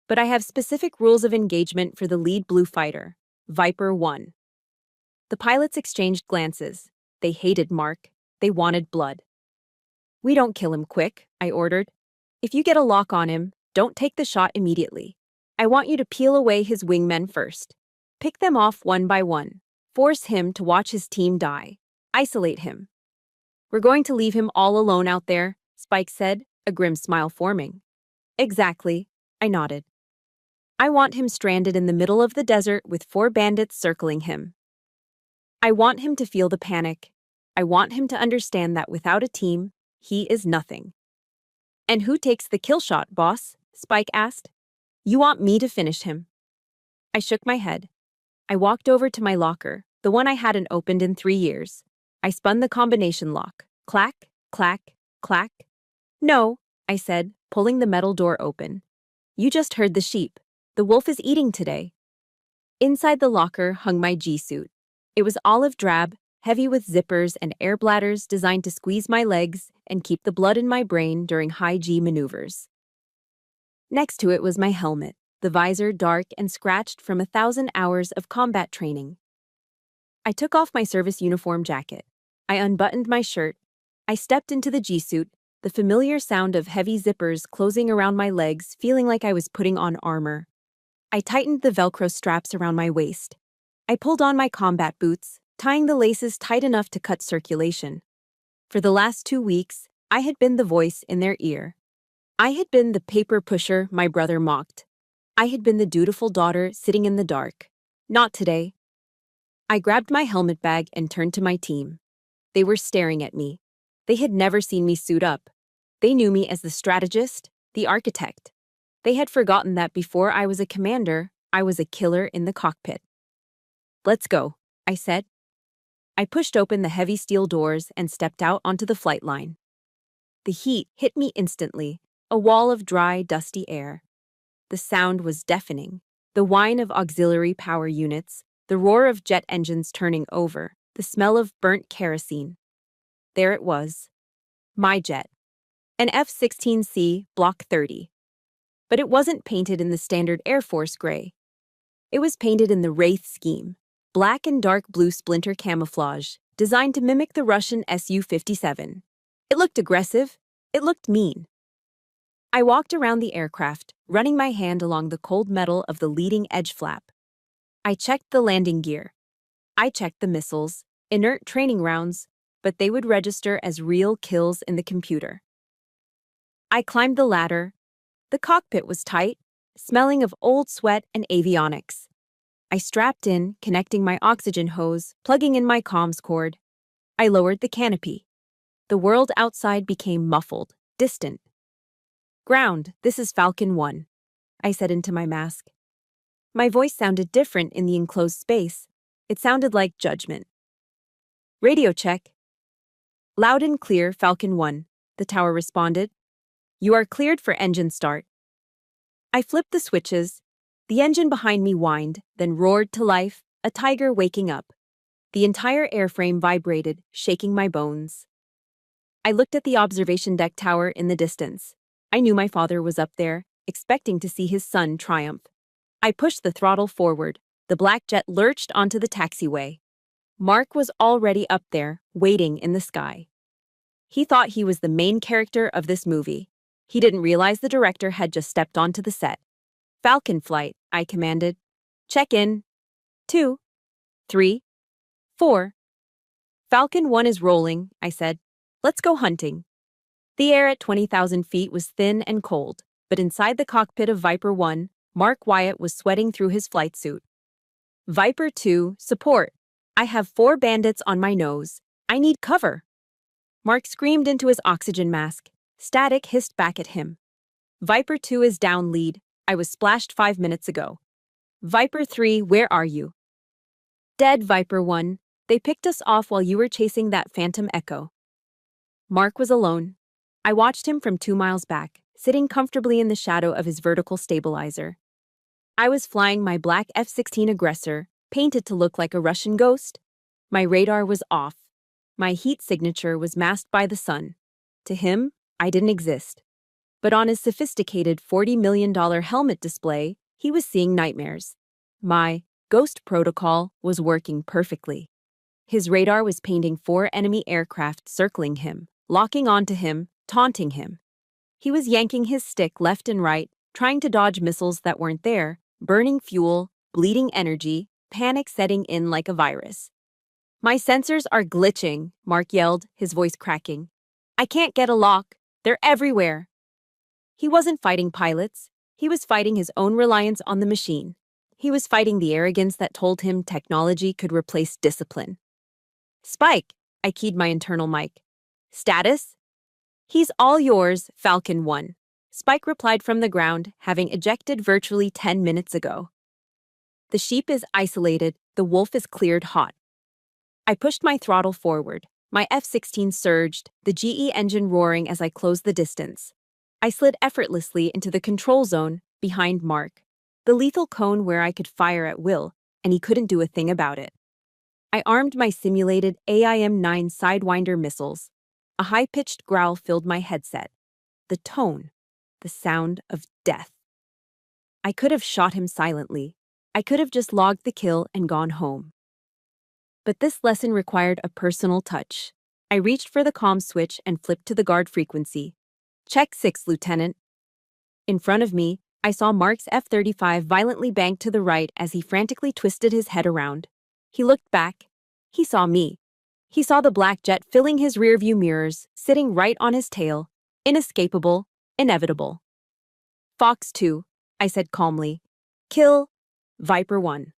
But I have specific rules of engagement for the lead blue fighter, Viper 1. The pilots exchanged glances. They hated Mark. They wanted blood. We don't kill him quick, I ordered. If you get a lock on him, don't take the shot immediately. I want you to peel away his wingmen first. Pick them off one by one. Force him to watch his team die. Isolate him. We're going to leave him all alone out there, Spike said, a grim smile forming. Exactly, I nodded. I want him stranded in the middle of the desert with 4 bandits circling him. I want him to feel the panic. I want him to understand that without a team, he is nothing. And who takes the kill shot, boss? Spike asked. You want me to finish him. I shook my head. I walked over to my locker, the one I hadn't opened in 3 years. I spun the combination lock. Clack, clack, clack. No, I said, pulling the metal door open. You just heard the sheep. The wolf is eating today. Inside the locker hung my G-suit. It was olive drab, heavy with zippers and air bladders designed to squeeze my legs and keep the blood in my brain during high G maneuvers. Next to it was my helmet, the visor dark and scratched from 1,000 hours of combat training. I took off my service uniform jacket. I unbuttoned my shirt. I stepped into the G-suit, the familiar sound of heavy zippers closing around my legs, feeling like I was putting on armor. I tightened the Velcro straps around my waist. I pulled on my combat boots, tying the laces tight enough to cut circulation. For the last 2 weeks, I had been the voice in their ear. I had been the paper pusher my brother mocked. I had been the dutiful daughter sitting in the dark. Not today. I grabbed my helmet bag and turned to my team. They were staring at me. They had never seen me suit up. They knew me as the strategist, the architect. They had forgotten that before I was a commander, I was a killer in the cockpit. "Let's go," I said. I pushed open the heavy steel doors and stepped out onto the flight line. The heat hit me instantly, a wall of dry, dusty air. The sound was deafening. The whine of auxiliary power units, the roar of jet engines turning over, the smell of burnt kerosene. There it was. My jet. An F-16C Block 30. But it wasn't painted in the standard Air Force gray. It was painted in the Wraith scheme, black and dark blue splinter camouflage, designed to mimic the Russian Su-57. It looked aggressive. It looked mean. I walked around the aircraft, running my hand along the cold metal of the leading edge flap. I checked the landing gear. I checked the missiles, inert training rounds, but they would register as real kills in the computer. I climbed the ladder. The cockpit was tight, smelling of old sweat and avionics. I strapped in, connecting my oxygen hose, plugging in my comms cord. I lowered the canopy. The world outside became muffled, distant. "Ground, this is Falcon 1, I said into my mask. My voice sounded different in the enclosed space. It sounded like judgment. "Radio check." "Loud and clear, Falcon 1, the tower responded. "You are cleared for engine start." I flipped the switches. The engine behind me whined, then roared to life, a tiger waking up. The entire airframe vibrated, shaking my bones. I looked at the observation deck tower in the distance. I knew my father was up there, expecting to see his son triumph. I pushed the throttle forward. The black jet lurched onto the taxiway. Mark was already up there, waiting in the sky. He thought he was the main character of this movie. He didn't realize the director had just stepped onto the set. "Falcon flight," I commanded. "Check in. 2, 3, 4. "Falcon 1 is rolling," I said. "Let's go hunting." The air at 20,000 feet was thin and cold, but inside the cockpit of Viper 1, Mark Wyatt was sweating through his flight suit. "Viper 2, support. I have 4 bandits on my nose. I need cover." Mark screamed into his oxygen mask. Static hissed back at him. "Viper 2 is down, lead. I was splashed 5 minutes ago." "Viper 3, where are you?" "Dead, Viper 1. They picked us off while you were chasing that Phantom Echo." Mark was alone. I watched him from 2 miles back, sitting comfortably in the shadow of his vertical stabilizer. I was flying my black F-16 Aggressor, painted to look like a Russian ghost. My radar was off. My heat signature was masked by the sun. To him, I didn't exist. But on his sophisticated $40 million helmet display, he was seeing nightmares. My ghost protocol was working perfectly. His radar was painting 4 enemy aircraft circling him, locking onto him, taunting him. He was yanking his stick left and right, trying to dodge missiles that weren't there, burning fuel, bleeding energy, panic setting in like a virus. "My sensors are glitching," Mark yelled, his voice cracking. "I can't get a lock. They're everywhere." He wasn't fighting pilots. He was fighting his own reliance on the machine. He was fighting the arrogance that told him technology could replace discipline. "Spike," I keyed my internal mic. "Status?" "He's all yours, Falcon 1. Spike replied from the ground, having ejected virtually 10 minutes ago. "The sheep is isolated, the wolf is cleared hot." I pushed my throttle forward. My F-16 surged, the GE engine roaring as I closed the distance. I slid effortlessly into the control zone, behind Mark, the lethal cone where I could fire at will, and he couldn't do a thing about it. I armed my simulated AIM-9 Sidewinder missiles. A high-pitched growl filled my headset. The tone, the sound of death. I could have shot him silently. I could have just logged the kill and gone home. But this lesson required a personal touch. I reached for the comm switch and flipped to the guard frequency. Check 6, Lieutenant. In front of me, I saw Mark's F-35 violently bank to the right as he frantically twisted his head around. He looked back. He saw me. He saw the black jet filling his rearview mirrors, sitting right on his tail. Inescapable, inevitable. Fox 2, I said calmly. Kill Viper 1.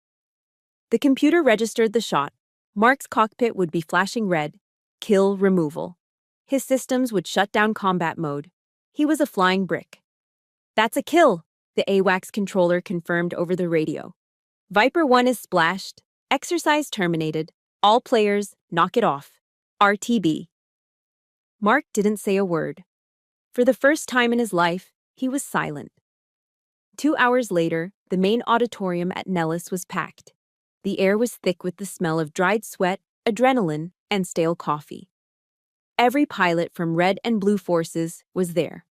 The computer registered the shot. Mark's cockpit would be flashing red. Kill removal. His systems would shut down combat mode. He was a flying brick. That's a kill, the AWACS controller confirmed over the radio. Viper 1 is splashed. Exercise terminated. All players, knock it off. RTB. Mark didn't say a word. For the first time in his life, he was silent. 2 hours later, the main auditorium at Nellis was packed. The air was thick with the smell of dried sweat, adrenaline, and stale coffee. Every pilot from Red and Blue Forces was there.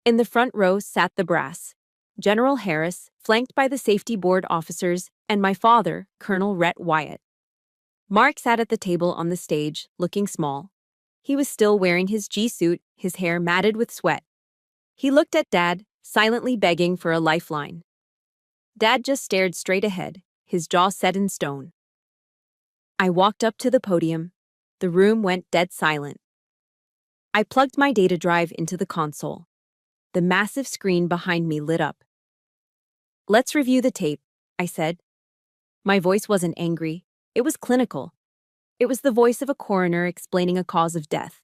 In the front row sat the brass, General Harris, flanked by the safety board officers, and my father, Colonel Rhett Wyatt. Mark sat at the table on the stage, looking small. He was still wearing his G-suit, his hair matted with sweat. He looked at Dad, silently begging for a lifeline. Dad just stared straight ahead, his jaw set in stone. I walked up to the podium. The room went dead silent. I plugged my data drive into the console. The massive screen behind me lit up. Let's review the tape, I said. My voice wasn't angry. It was clinical. It was the voice of a coroner explaining a cause of death.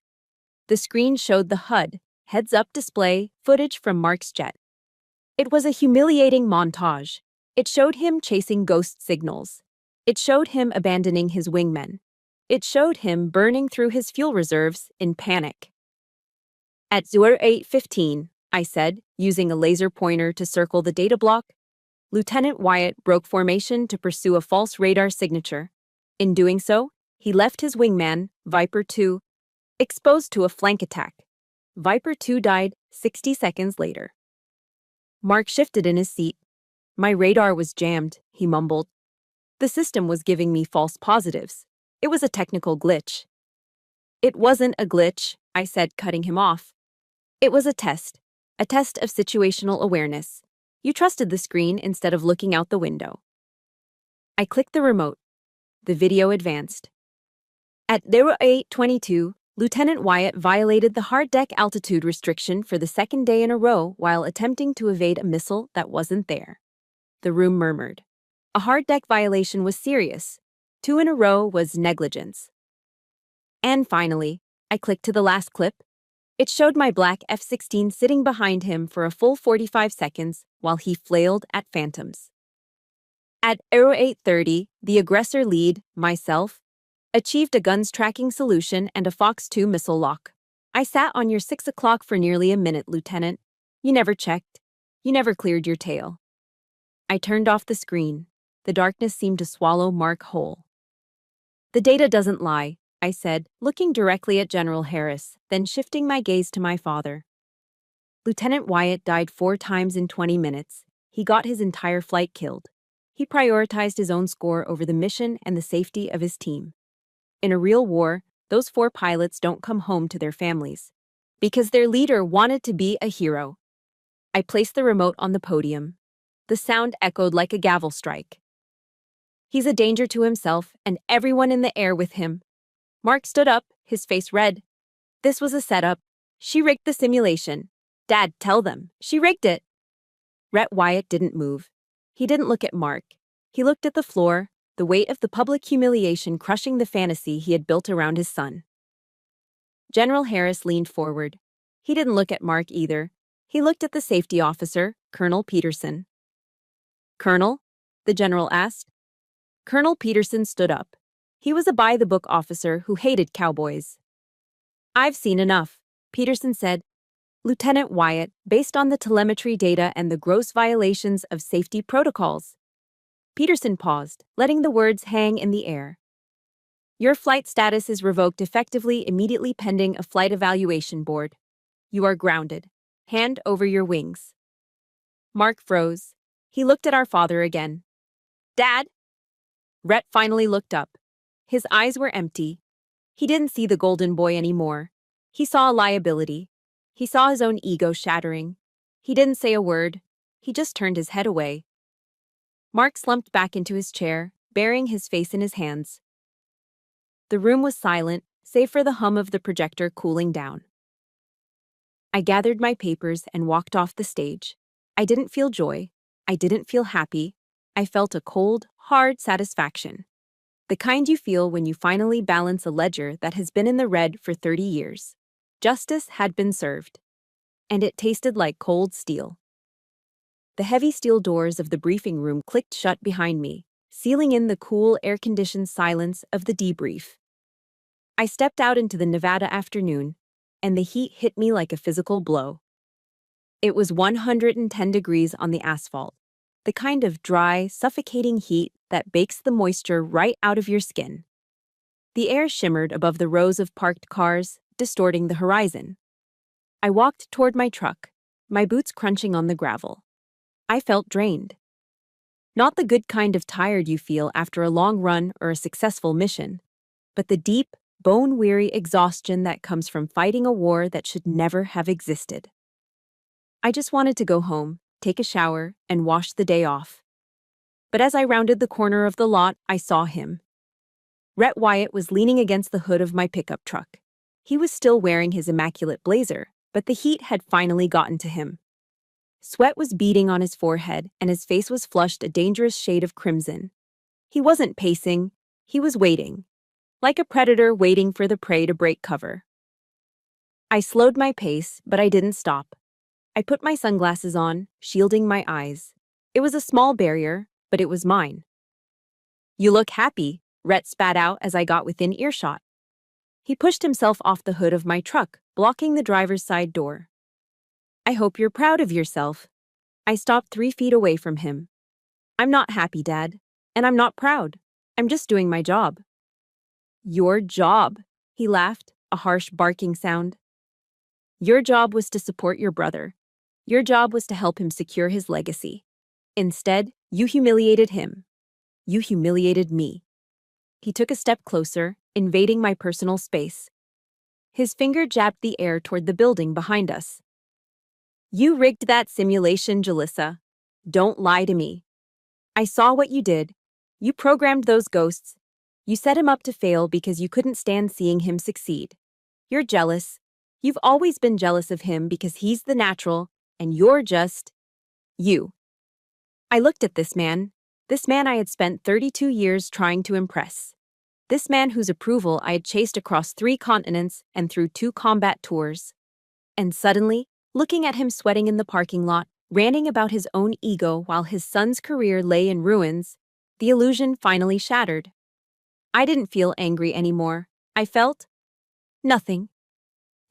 The screen showed the HUD, heads-up display, footage from Mark's jet. It was a humiliating montage. It showed him chasing ghost signals. It showed him abandoning his wingmen. It showed him burning through his fuel reserves in panic. At 08:15, I said, using a laser pointer to circle the data block, Lieutenant Wyatt broke formation to pursue a false radar signature. In doing so, he left his wingman, Viper 2, exposed to a flank attack. Viper 2 died 60 seconds later. Mark shifted in his seat. My radar was jammed, he mumbled. The system was giving me false positives. It was a technical glitch. It wasn't a glitch, I said, cutting him off. It was a test of situational awareness. You trusted the screen instead of looking out the window. I clicked the remote. The video advanced. At 08:22, Lieutenant Wyatt violated the hard deck altitude restriction for the second day in a row while attempting to evade a missile that wasn't there. The room murmured. A hard deck violation was serious. 2 in a row was negligence. And finally, I clicked to the last clip. It showed my black F-16 sitting behind him for a full 45 seconds while he flailed at phantoms. At 08:30, the aggressor lead, myself, achieved a guns tracking solution and a Fox 2 missile lock. I sat on your 6 o'clock for nearly a minute, Lieutenant. You never checked. You never cleared your tail. I turned off the screen. The darkness seemed to swallow Mark whole. The data doesn't lie, I said, looking directly at General Harris, then shifting my gaze to my father. Lieutenant Wyatt died 4 times in 20 minutes. He got his entire flight killed. He prioritized his own score over the mission and the safety of his team. In a real war, those 4 pilots don't come home to their families. Because their leader wanted to be a hero. I placed the remote on the podium. The sound echoed like a gavel strike. He's a danger to himself and everyone in the air with him. Mark stood up, his face red. This was a setup. She rigged the simulation. Dad, tell them. She rigged it. Rhett Wyatt didn't move. He didn't look at Mark. He looked at the floor, the weight of the public humiliation crushing the fantasy he had built around his son. General Harris leaned forward. He didn't look at Mark either. He looked at the safety officer, Colonel Peterson. Colonel? The general asked. Colonel Peterson stood up. He was a by-the-book officer who hated cowboys. I've seen enough, Peterson said. Lieutenant Wyatt, based on the telemetry data and the gross violations of safety protocols. Peterson paused, letting the words hang in the air. Your flight status is revoked effectively immediately pending a flight evaluation board. You are grounded. Hand over your wings. Mark froze. He looked at our father again. Dad? Rhett finally looked up. His eyes were empty. He didn't see the golden boy anymore. He saw a liability. He saw his own ego shattering. He didn't say a word. He just turned his head away. Mark slumped back into his chair, burying his face in his hands. The room was silent, save for the hum of the projector cooling down. I gathered my papers and walked off the stage. I didn't feel joy. I didn't feel happy. I felt a cold, hard satisfaction. The kind you feel when you finally balance a ledger that has been in the red for 30 years. Justice had been served. And it tasted like cold steel. The heavy steel doors of the briefing room clicked shut behind me, sealing in the cool, air-conditioned silence of the debrief. I stepped out into the Nevada afternoon, and the heat hit me like a physical blow. It was 110 degrees on the asphalt, the kind of dry, suffocating heat that bakes the moisture right out of your skin. The air shimmered above the rows of parked cars, distorting the horizon. I walked toward my truck, my boots crunching on the gravel. I felt drained. Not the good kind of tired you feel after a long run or a successful mission, but the deep, bone-weary exhaustion that comes from fighting a war that should never have existed. I just wanted to go home, take a shower, and wash the day off. But as I rounded the corner of the lot, I saw him. Rhett Wyatt was leaning against the hood of my pickup truck. He was still wearing his immaculate blazer, but the heat had finally gotten to him. Sweat was beading on his forehead, and his face was flushed a dangerous shade of crimson. He wasn't pacing, he was waiting, like a predator waiting for the prey to break cover. I slowed my pace, but I didn't stop. I put my sunglasses on, shielding my eyes. It was a small barrier, but it was mine. "You look happy," Rhett spat out as I got within earshot. He pushed himself off the hood of my truck, blocking the driver's side door. "I hope you're proud of yourself." I stopped 3 feet away from him. "I'm not happy, Dad, and I'm not proud. I'm just doing my job." "Your job," he laughed, a harsh barking sound. "Your job was to support your brother. Your job was to help him secure his legacy. Instead, you humiliated him. You humiliated me." He took a step closer, invading my personal space. His finger jabbed the air toward the building behind us. "You rigged that simulation, Jalissa. Don't lie to me. I saw what you did. You programmed those ghosts. You set him up to fail because you couldn't stand seeing him succeed. You're jealous. You've always been jealous of him because he's the natural, and you're just you." I looked at this man I had spent 32 years trying to impress. This man whose approval I had chased across 3 continents and through 2 combat tours. And suddenly, looking at him sweating in the parking lot, ranting about his own ego while his son's career lay in ruins, the illusion finally shattered. I didn't feel angry anymore. I felt nothing.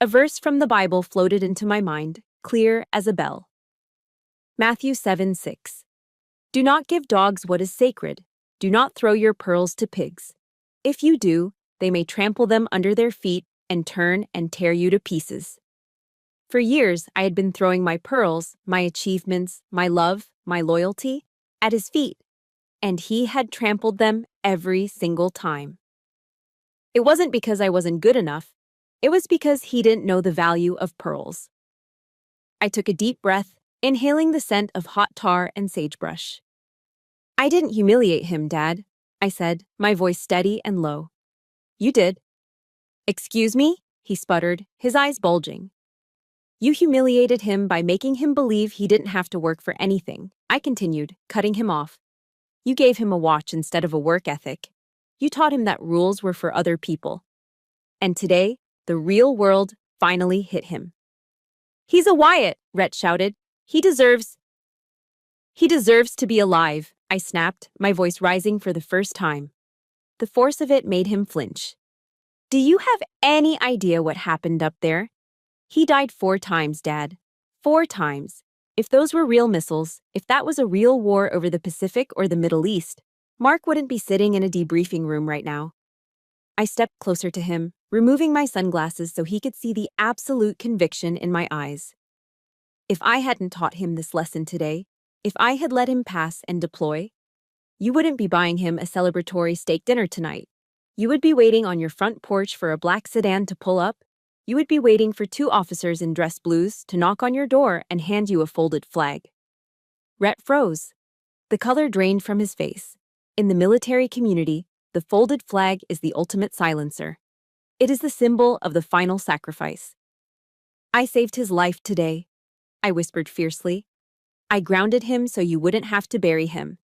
A verse from the Bible floated into my mind, clear as a bell. Matthew 7:6. "Do not give dogs what is sacred. Do not throw your pearls to pigs. If you do, they may trample them under their feet and turn and tear you to pieces." For years, I had been throwing my pearls, my achievements, my love, my loyalty, at his feet, and he had trampled them every single time. It wasn't because I wasn't good enough. It was because he didn't know the value of pearls. I took a deep breath, inhaling the scent of hot tar and sagebrush. "I didn't humiliate him, Dad," I said, my voice steady and low. "You did." "Excuse me?" he sputtered, his eyes bulging. "You humiliated him by making him believe he didn't have to work for anything," I continued, cutting him off. "You gave him a watch instead of a work ethic. You taught him that rules were for other people. And today, the real world finally hit him." "He's a Wyatt," Rhett shouted. He deserves to be alive," I snapped, my voice rising for the first time. The force of it made him flinch. "Do you have any idea what happened up there? He died 4 times, Dad. 4 times. If those were real missiles, if that was a real war over the Pacific or the Middle East, Mark wouldn't be sitting in a debriefing room right now." I stepped closer to him, removing my sunglasses so he could see the absolute conviction in my eyes. If I hadn't taught him this lesson today, if I had let him pass and deploy, you wouldn't be buying him a celebratory steak dinner tonight. You would be waiting on your front porch for a black sedan to pull up. You would be waiting for two officers in dress blues to knock on your door and hand you a folded flag. Rhett froze. The color drained from his face. In the military community, the folded flag is the ultimate silencer. It is the symbol of the final sacrifice. I saved his life today, I whispered fiercely. I grounded him so you wouldn't have to bury him.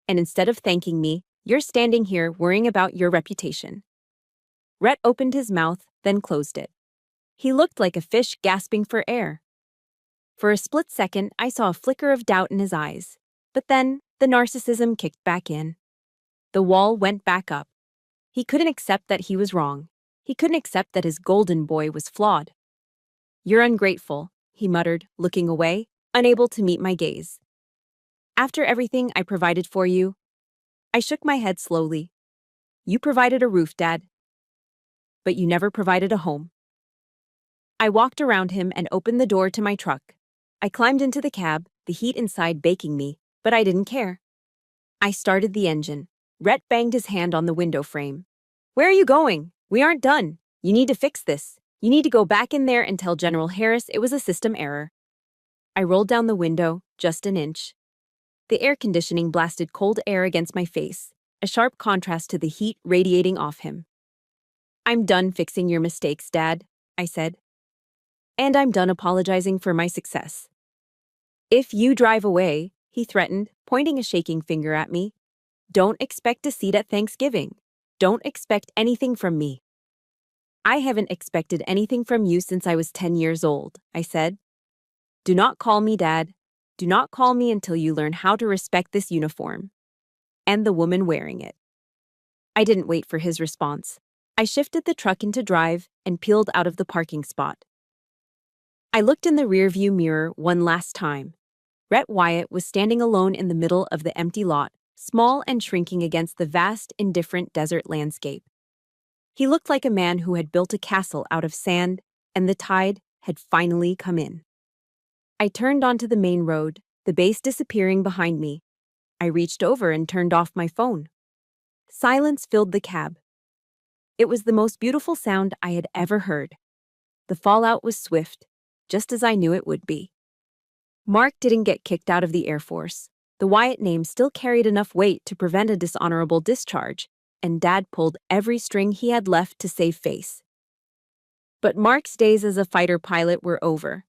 And instead of thanking me, you're standing here worrying about your reputation. Rhett opened his mouth, then closed it. He looked like a fish gasping for air. For a split second, I saw a flicker of doubt in his eyes. But then, the narcissism kicked back in. The wall went back up. He couldn't accept that he was wrong. He couldn't accept that his golden boy was flawed. You're ungrateful, he muttered, looking away, unable to meet my gaze. After everything I provided for you, I shook my head slowly. You provided a roof, Dad. But you never provided a home. I walked around him and opened the door to my truck. I climbed into the cab, the heat inside baking me, but I didn't care. I started the engine. Rhett banged his hand on the window frame. Where are you going? We aren't done. You need to fix this. You need to go back in there and tell General Harris it was a system error. I rolled down the window, just an inch. The air conditioning blasted cold air against my face, a sharp contrast to the heat radiating off him. I'm done fixing your mistakes, Dad, I said. And I'm done apologizing for my success. If you drive away, he threatened, pointing a shaking finger at me, don't expect a seat at Thanksgiving. Don't expect anything from me. I haven't expected anything from you since I was 10 years old, I said. Do not call me Dad. Do not call me until you learn how to respect this uniform. And the woman wearing it. I didn't wait for his response. I shifted the truck into drive and peeled out of the parking spot. I looked in the rearview mirror one last time. Rhett Wyatt was standing alone in the middle of the empty lot, small and shrinking against the vast, indifferent desert landscape. He looked like a man who had built a castle out of sand, and the tide had finally come in. I turned onto the main road, the base disappearing behind me. I reached over and turned off my phone. Silence filled the cab. It was the most beautiful sound I had ever heard. The fallout was swift, just as I knew it would be. Mark didn't get kicked out of the Air Force. The Wyatt name still carried enough weight to prevent a dishonorable discharge, and Dad pulled every string he had left to save face. But Mark's days as a fighter pilot were over.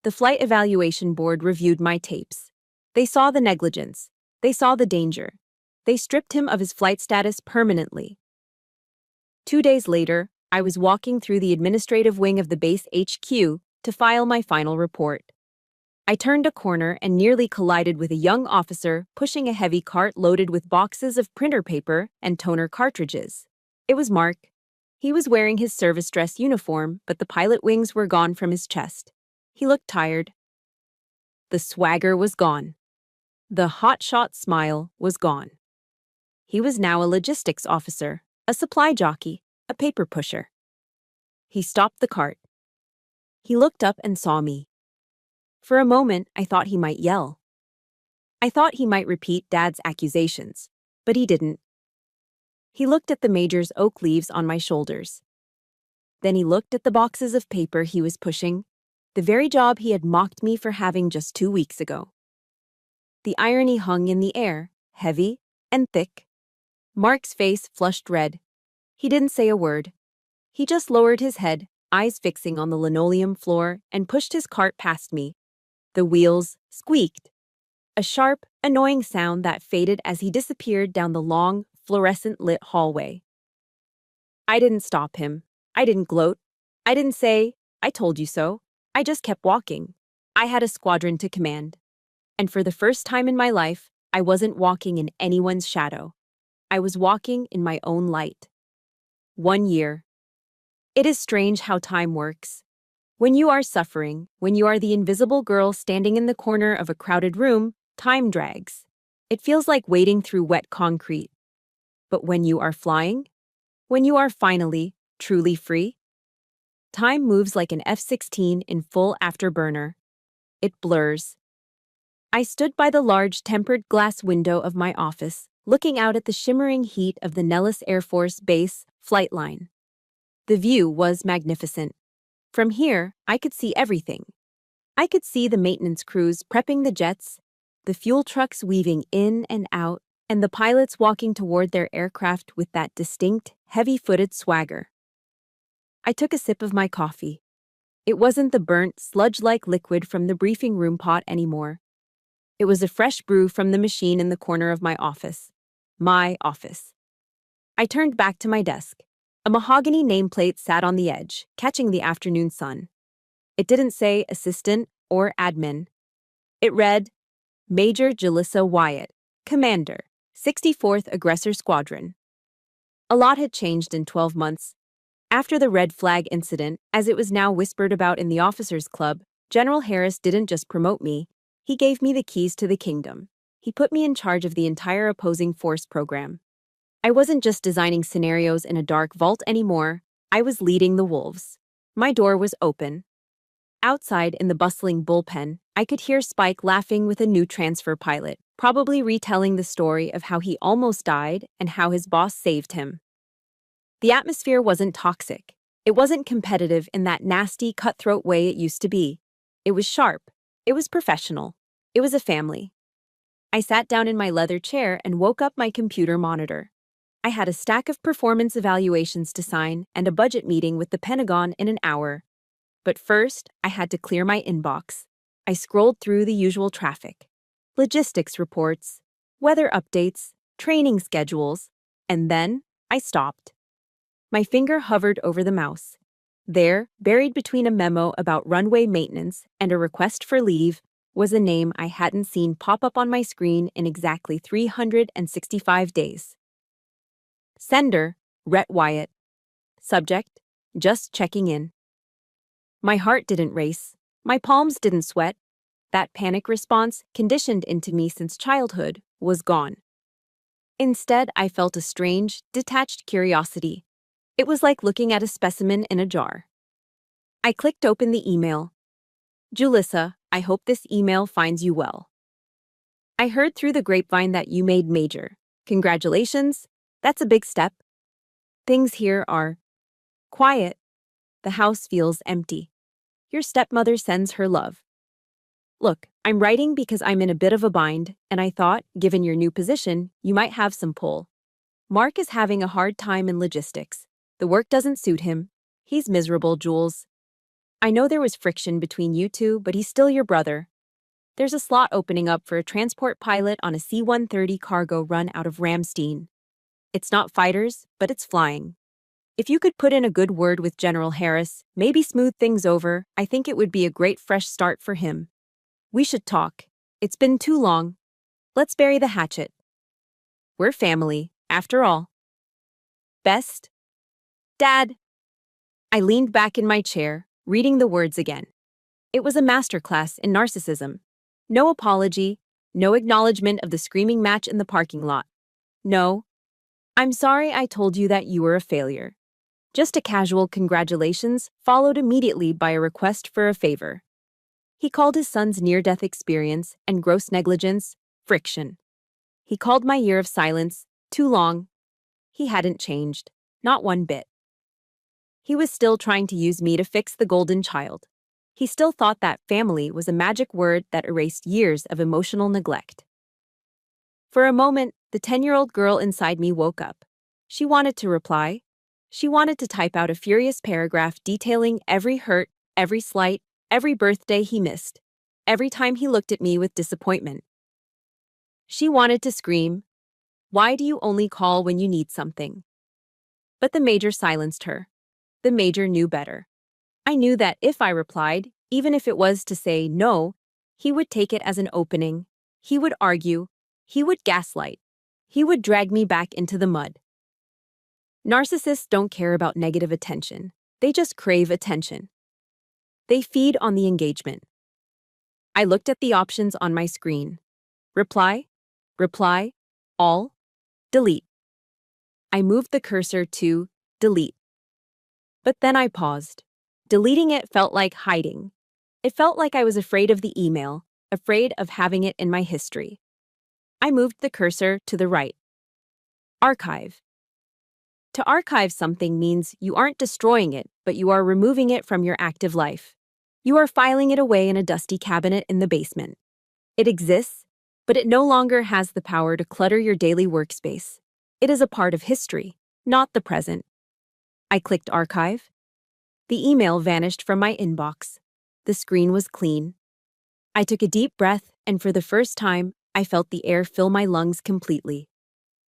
The Flight Evaluation Board reviewed my tapes. They saw the negligence. They saw the danger. They stripped him of his flight status permanently. 2 days later, I was walking through the administrative wing of the base HQ to file my final report. I turned a corner and nearly collided with a young officer pushing a heavy cart loaded with boxes of printer paper and toner cartridges. It was Mark. He was wearing his service dress uniform, but the pilot wings were gone from his chest. He looked tired. The swagger was gone. The hotshot smile was gone. He was now a logistics officer, a supply jockey, a paper pusher. He stopped the cart. He looked up and saw me. For a moment, I thought he might yell. I thought he might repeat Dad's accusations, but he didn't. He looked at the Major's oak leaves on my shoulders. Then he looked at the boxes of paper he was pushing, the very job he had mocked me for having just 2 weeks ago. The irony hung in the air, heavy and thick. Mark's face flushed red. He didn't say a word. He just lowered his head, eyes fixing on the linoleum floor, and pushed his cart past me. The wheels squeaked. A sharp, annoying sound that faded as he disappeared down the long, fluorescent-lit hallway. I didn't stop him. I didn't gloat. I didn't say, I told you so. I just kept walking. I had a squadron to command. And for the first time in my life, I wasn't walking in anyone's shadow. I was walking in my own light. 1 year. It is strange how time works. When you are suffering, when you are the invisible girl standing in the corner of a crowded room, time drags. It feels like wading through wet concrete. But when you are flying, when you are finally, truly free, time moves like an F-16 in full afterburner. It blurs. I stood by the large tempered glass window of my office, looking out at the shimmering heat of the Nellis Air Force Base flight line. The view was magnificent. From here, I could see everything. I could see the maintenance crews prepping the jets, the fuel trucks weaving in and out, and the pilots walking toward their aircraft with that distinct, heavy-footed swagger. I took a sip of my coffee. It wasn't the burnt, sludge-like liquid from the briefing room pot anymore. It was a fresh brew from the machine in the corner of my office. My office. I turned back to my desk. A mahogany nameplate sat on the edge, catching the afternoon sun. It didn't say assistant or admin. It read, Major Jalissa Wyatt, Commander, 64th Aggressor Squadron. A lot had changed in 12 months. After the red flag incident, as it was now whispered about in the officers' club, General Harris didn't just promote me, he gave me the keys to the kingdom. He put me in charge of the entire opposing force program. I wasn't just designing scenarios in a dark vault anymore, I was leading the wolves. My door was open. Outside in the bustling bullpen, I could hear Spike laughing with a new transfer pilot, probably retelling the story of how he almost died and how his boss saved him. The atmosphere wasn't toxic. It wasn't competitive in that nasty, cutthroat way it used to be. It was sharp. It was professional. It was a family. I sat down in my leather chair and woke up my computer monitor. I had a stack of performance evaluations to sign and a budget meeting with the Pentagon in an hour. But first, I had to clear my inbox. I scrolled through the usual traffic. Logistics reports, weather updates, training schedules, and then I stopped. My finger hovered over the mouse. There, buried between a memo about runway maintenance and a request for leave, was a name I hadn't seen pop up on my screen in exactly 365 days. Sender, Rhett Wyatt. Subject, just checking in. My heart didn't race. My palms didn't sweat. That panic response, conditioned into me since childhood, was gone. Instead, I felt a strange, detached curiosity. It was like looking at a specimen in a jar. I clicked open the email. Julissa, I hope this email finds you well. I heard through the grapevine that you made major. Congratulations. That's a big step. Things here are quiet. The house feels empty. Your stepmother sends her love. Look, I'm writing because I'm in a bit of a bind, and I thought, given your new position, you might have some pull. Mark is having a hard time in logistics. The work doesn't suit him. He's miserable, Jules. I know there was friction between you two, but he's still your brother. There's a slot opening up for a transport pilot on a C-130 cargo run out of Ramstein. It's not fighters, but it's flying. If you could put in a good word with General Harris, maybe smooth things over, I think it would be a great fresh start for him. We should talk. It's been too long. Let's bury the hatchet. We're family, after all. Best. Dad. I leaned back in my chair, reading the words again. It was a masterclass in narcissism. No apology, no acknowledgement of the screaming match in the parking lot. No. I'm sorry I told you that you were a failure. Just a casual congratulations followed immediately by a request for a favor. He called his son's near-death experience and gross negligence friction. He called my year of silence too long. He hadn't changed, not one bit. He was still trying to use me to fix the golden child. He still thought that family was a magic word that erased years of emotional neglect. For a moment, the 10-year-old girl inside me woke up. She wanted to reply. She wanted to type out a furious paragraph detailing every hurt, every slight, every birthday he missed, every time he looked at me with disappointment. She wanted to scream, "Why do you only call when you need something?" But the major silenced her. The major knew better. I knew that if I replied, even if it was to say no, he would take it as an opening. He would argue. He would gaslight. He would drag me back into the mud. Narcissists don't care about negative attention. They just crave attention. They feed on the engagement. I looked at the options on my screen. Reply, all, delete. I moved the cursor to delete. But then I paused. Deleting it felt like hiding. It felt like I was afraid of the email, afraid of having it in my history. I moved the cursor to the right. Archive. To archive something means you aren't destroying it, but you are removing it from your active life. You are filing it away in a dusty cabinet in the basement. It exists, but it no longer has the power to clutter your daily workspace. It is a part of history, not the present. I clicked archive. The email vanished from my inbox. The screen was clean. I took a deep breath, and for the first time, I felt the air fill my lungs completely.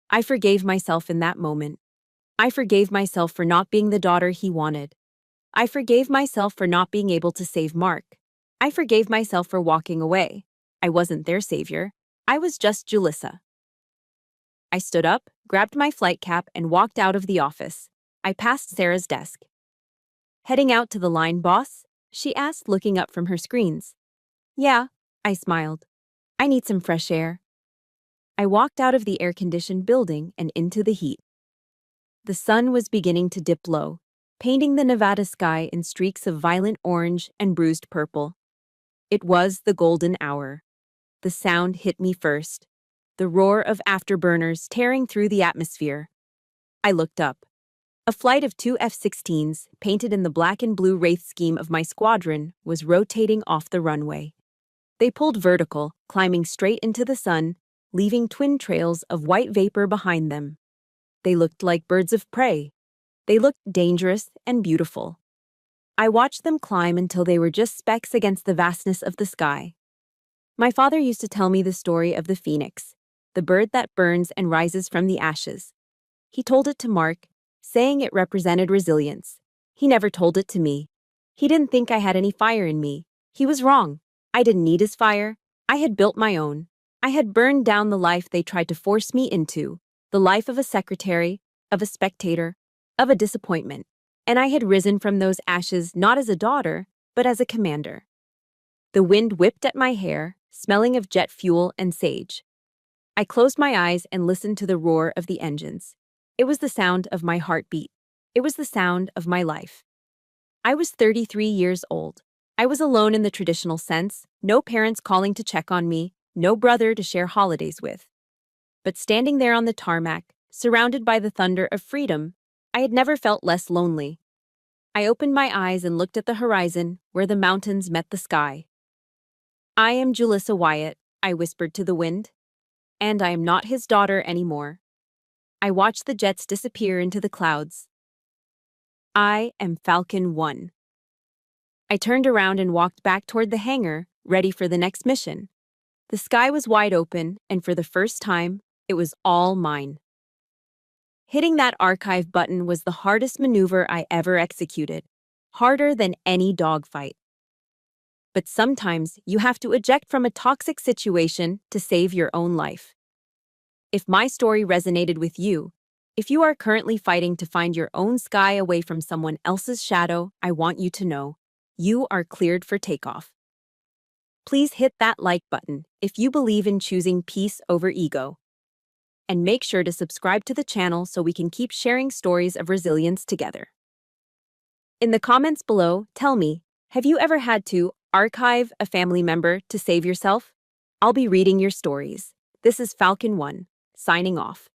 I forgave myself in that moment. I forgave myself for not being the daughter he wanted. I forgave myself for not being able to save Mark. I forgave myself for walking away. I wasn't their savior. I was just Julissa. I stood up, grabbed my flight cap, and walked out of the office. I passed Sarah's desk. Heading out to the line, boss? She asked, looking up from her screens. Yeah, I smiled. I need some fresh air. I walked out of the air-conditioned building and into the heat. The sun was beginning to dip low, painting the Nevada sky in streaks of violent orange and bruised purple. It was the golden hour. The sound hit me first, the roar of afterburners tearing through the atmosphere. I looked up. A flight of 2 F-16s, painted in the black and blue wraith scheme of my squadron, was rotating off the runway. They pulled vertical, climbing straight into the sun, leaving twin trails of white vapor behind them. They looked like birds of prey. They looked dangerous and beautiful. I watched them climb until they were just specks against the vastness of the sky. My father used to tell me the story of the phoenix, the bird that burns and rises from the ashes. He told it to Mark, saying it represented resilience. He never told it to me. He didn't think I had any fire in me. He was wrong. I didn't need his fire. I had built my own. I had burned down the life they tried to force me into, the life of a secretary, of a spectator, of a disappointment, and I had risen from those ashes not as a daughter, but as a commander. The wind whipped at my hair, smelling of jet fuel and sage. I closed my eyes and listened to the roar of the engines. It was the sound of my heartbeat. It was the sound of my life. I was 33 years old. I was alone in the traditional sense, no parents calling to check on me, no brother to share holidays with. But standing there on the tarmac, surrounded by the thunder of freedom, I had never felt less lonely. I opened my eyes and looked at the horizon, where the mountains met the sky. I am Julissa Wyatt, I whispered to the wind. And I am not his daughter anymore. I watched the jets disappear into the clouds. I am Falcon 1. I turned around and walked back toward the hangar, ready for the next mission. The sky was wide open, and for the first time, it was all mine. Hitting that archive button was the hardest maneuver I ever executed, harder than any dogfight. But sometimes you have to eject from a toxic situation to save your own life. If my story resonated with you, if you are currently fighting to find your own sky away from someone else's shadow, I want you to know, you are cleared for takeoff. Please hit that like button if you believe in choosing peace over ego. And make sure to subscribe to the channel so we can keep sharing stories of resilience together. In the comments below, tell me, have you ever had to archive a family member to save yourself? I'll be reading your stories. This is Falcon 1, signing off.